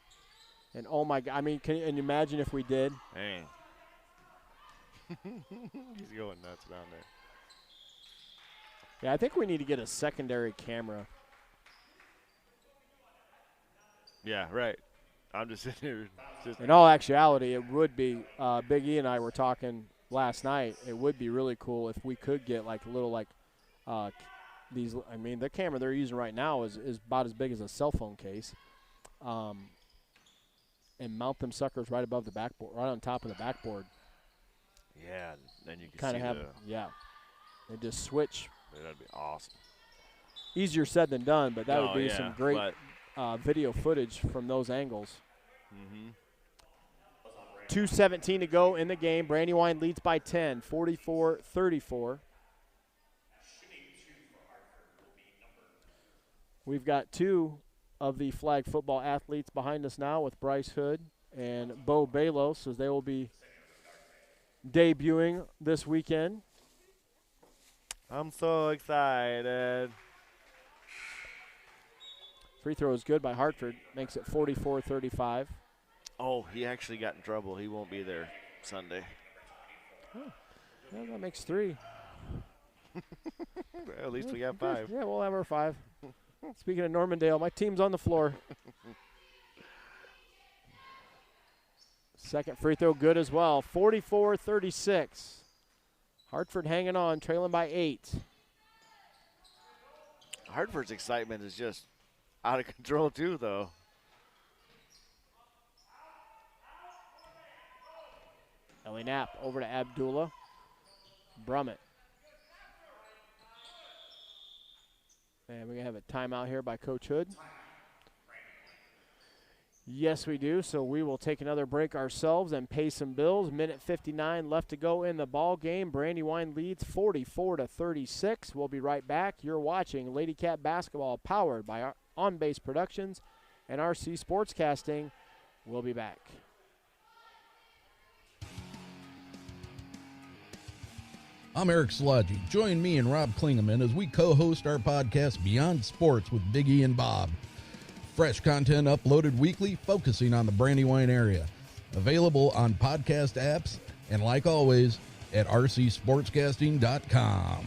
And oh my God, I mean, can you imagine if we did? Dang. He's going nuts down there. Yeah, I think we need to get a secondary camera. Yeah, right. I'm just sitting here. In all actuality, it would be, Big E and I were talking last night, it would be really cool if we could get like a little I mean, the camera they're using right now is about as big as a cell phone case. And mount them suckers right above the backboard, right on top of the backboard. Yeah, then you can Kind see of have, yeah. They just switch. That'd be awesome. Easier said than done, but that would be yeah, some great video footage from those angles. 2:17 to go in the game. Brandywine leads by 10, 44-34. We've got two of the flag football athletes behind us now with Bryce Hood and Bo Balos, as they will be debuting this weekend. I'm so excited. Free throw is good by Hartford. Makes it 44-35. Oh, he actually got in trouble. He won't be there Sunday. Oh, well, that makes 3. Well, at least we got 5. Yeah, we'll have our 5. Speaking of Normandale, my team's on the floor. Second free throw good as well. 44-36. Hartford hanging on, trailing by 8. Hartford's excitement is just out of control too, though. Ellie Knapp over to Abdullah. Brummett. And we're going to have a timeout here by Coach Hood. Yes, we do. So we will take another break ourselves and pay some bills. Minute 59 left to go in the ball game. Brandywine leads 44-36. We'll be right back. You're watching Lady Cat Basketball, powered by On Base Productions and RC Sportscasting. We'll be back. I'm Eric Slodgy. Join me and Rob Klingeman as we co-host our podcast Beyond Sports with Big E and Bob. Fresh content uploaded weekly focusing on the Brandywine area. Available on podcast apps and, like always, at rcsportscasting.com.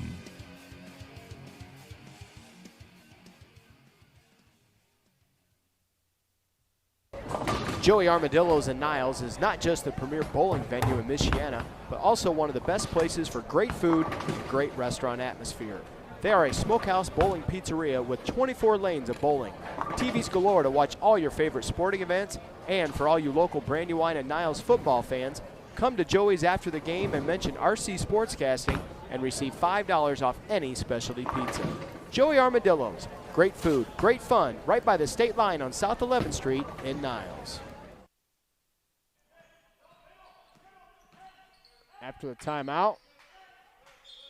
Joey Armadillo's in Niles is not just the premier bowling venue in Michiana, but also one of the best places for great food and great restaurant atmosphere. They are a smokehouse bowling pizzeria with 24 lanes of bowling, TVs galore to watch all your favorite sporting events, and for all you local Brandywine and Niles football fans, come to Joey's after the game and mention RC Sportscasting and receive $5 off any specialty pizza. Joey Armadillo's, great food, great fun, right by the state line on South 11th Street in Niles. After the timeout,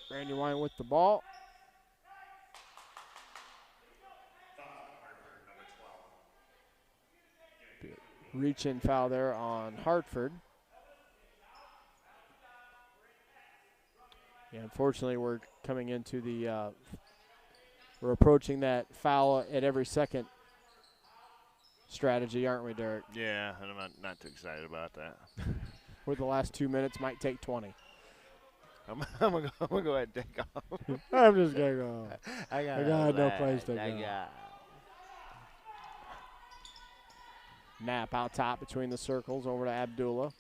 Brandywine with the ball. Reach-in foul there on Hartford. Yeah, unfortunately, we're coming into the we're approaching that foul at every second strategy, aren't we, Derek? Yeah, and I'm not too excited about that. Where the last 2 minutes might take 20. I'm gonna go ahead and take off. I'm just gonna go. I got no place to go. Knapp out top between the circles over to Abdullah.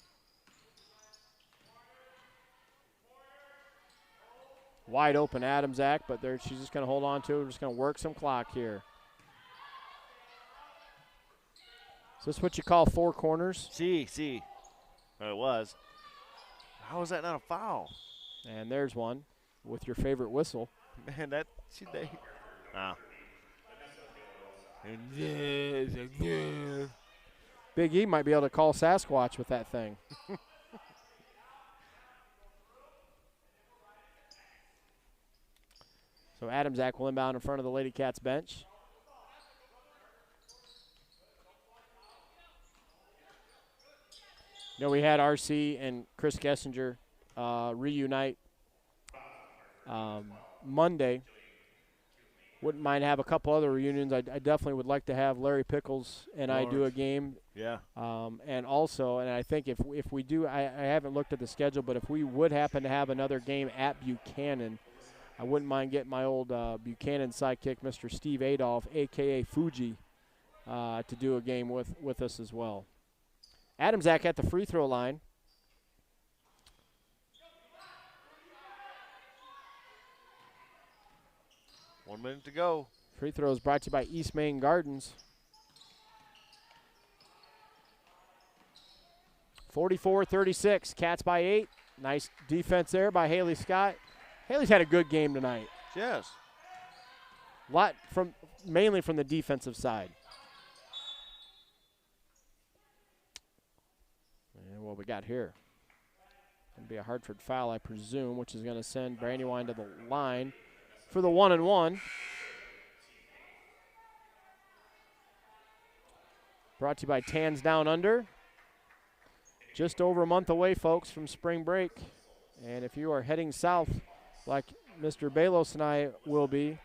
Wide open Adamzak, but she's just going to hold on to it. We're just going to work some clock here. Is this what you call 4 corners? See. Well, it was. How is that not a foul? And there's one with your favorite whistle. Man, Big E might be able to call Sasquatch with that thing. So Adamzak will inbound in front of the Lady Cats bench. You know, we had RC and Chris Gessinger reunite Monday. Wouldn't mind have a couple other reunions. I definitely would like to have Larry Pickles and I do a game. Yeah. And also, and I think if we do, I haven't looked at the schedule, but if we would happen to have another game at Buchanan, I wouldn't mind getting my old Buchanan sidekick, Mr. Steve Adolph, a.k.a. Fuji, to do a game with us as well. Adamzak at the free throw line. 1 minute to go. Free throws brought to you by East Main Gardens. 44-36, Cats by 8. Nice defense there by Haley Scott. Haley's had a good game tonight. Yes. Mainly from the defensive side. And what we got here? Going to be a Hartford foul, I presume, which is going to send Brandywine to the line for the 1-and-1. Brought to you by Tans Down Under. Just over a month away, folks, from spring break. And if you are heading south like Mr. Balos and I will be,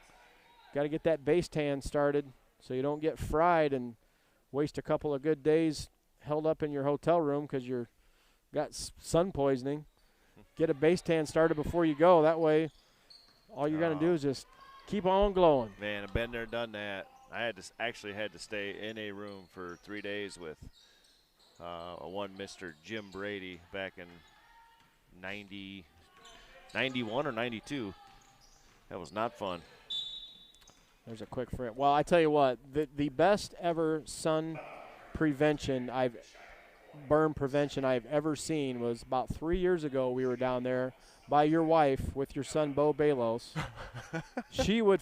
got to get that base tan started so you don't get fried and waste a couple of good days held up in your hotel room because you're got sun poisoning. Get a base tan started before you go. That way, all you're going to do is just keep on glowing. Man, I've been there, done that. I actually had to stay in a room for 3 days with one Mr. Jim Brady back in 91 or 92. That was not fun. There's a quick frame. Well, I tell you what, the best ever sun burn prevention I've ever seen was about 3 years ago. We were down there by your wife with your son, Bo Balos. She would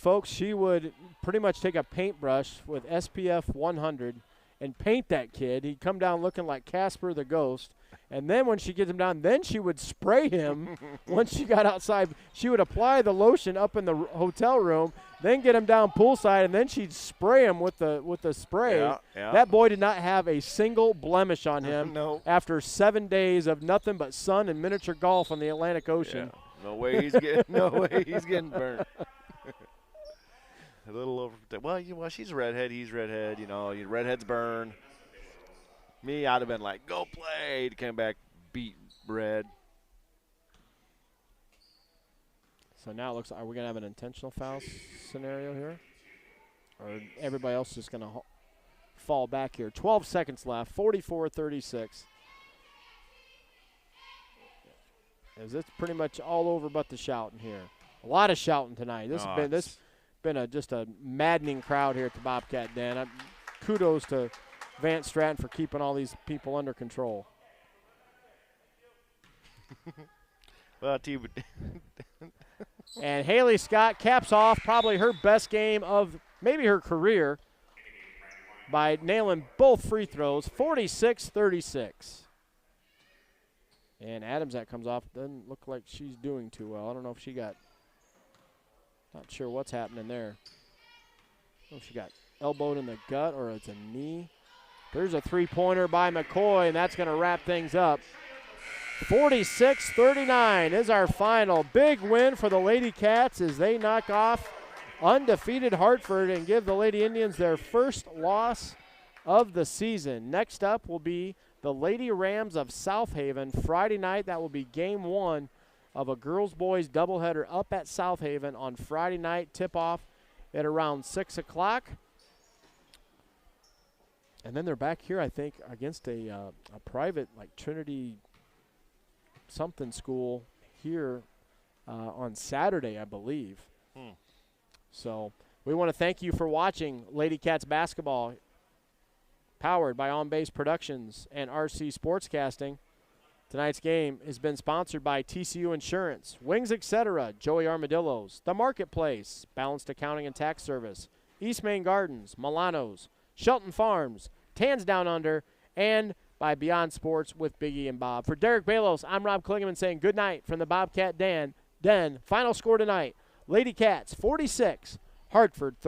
pretty much take a paintbrush with SPF 100 and paint that kid. He'd come down looking like Casper the Ghost. And then when she gets him down, then she would spray him. Once she got outside, she would apply the lotion up in the hotel room, then get him down poolside, and then she'd spray him with the spray. Yeah, yeah. That boy did not have a single blemish on him No. after 7 days of nothing but sun and miniature golf on the Atlantic Ocean. Yeah. No way he's getting burned. A little over. Well, she's a redhead. He's redhead. Redheads burn. Me, I'd have been like, go play. He came back, beat red. So now it looks like, are we going to have an intentional foul scenario here? Or everybody else is going to fall back here? 12 seconds left, 44-36. As it's pretty much all over but the shouting here. A lot of shouting tonight. This has been just a maddening crowd here at the Bobcat Den. Kudos to Vance Stratton for keeping all these people under control. Well, and Haley Scott caps off probably her best game of maybe her career by nailing both free throws, 46-36. And Adams, that comes off, doesn't look like she's doing too well. I don't know if she got, not sure what's happening there. I don't know if she got elbowed in the gut or it's a knee. There's a three-pointer by McCoy, and that's going to wrap things up. 46-39 is our final. Big win for the Lady Cats as they knock off undefeated Hartford and give the Lady Indians their first loss of the season. Next up will be the Lady Rams of South Haven Friday night. That will be game one of a girls-boys doubleheader up at South Haven on Friday night. Tip-off at around 6 o'clock. And then they're back here, I think, against a private, like Trinity something school here on Saturday, I believe. So we want to thank you for watching Lady Cats basketball, powered by On Base Productions and RC Sportscasting. Tonight's game has been sponsored by TCU Insurance, Wings Etc., Joey Armadillos, The Marketplace, Balanced Accounting and Tax Service, East Main Gardens, Milano's, Shelton Farms, Tans Down Under, and by Beyond Sports with Biggie and Bob. For Derek Balos, I'm Rob Klingeman saying good night from the Bobcat Den. Final score tonight, Lady Cats 46, Hartford 30.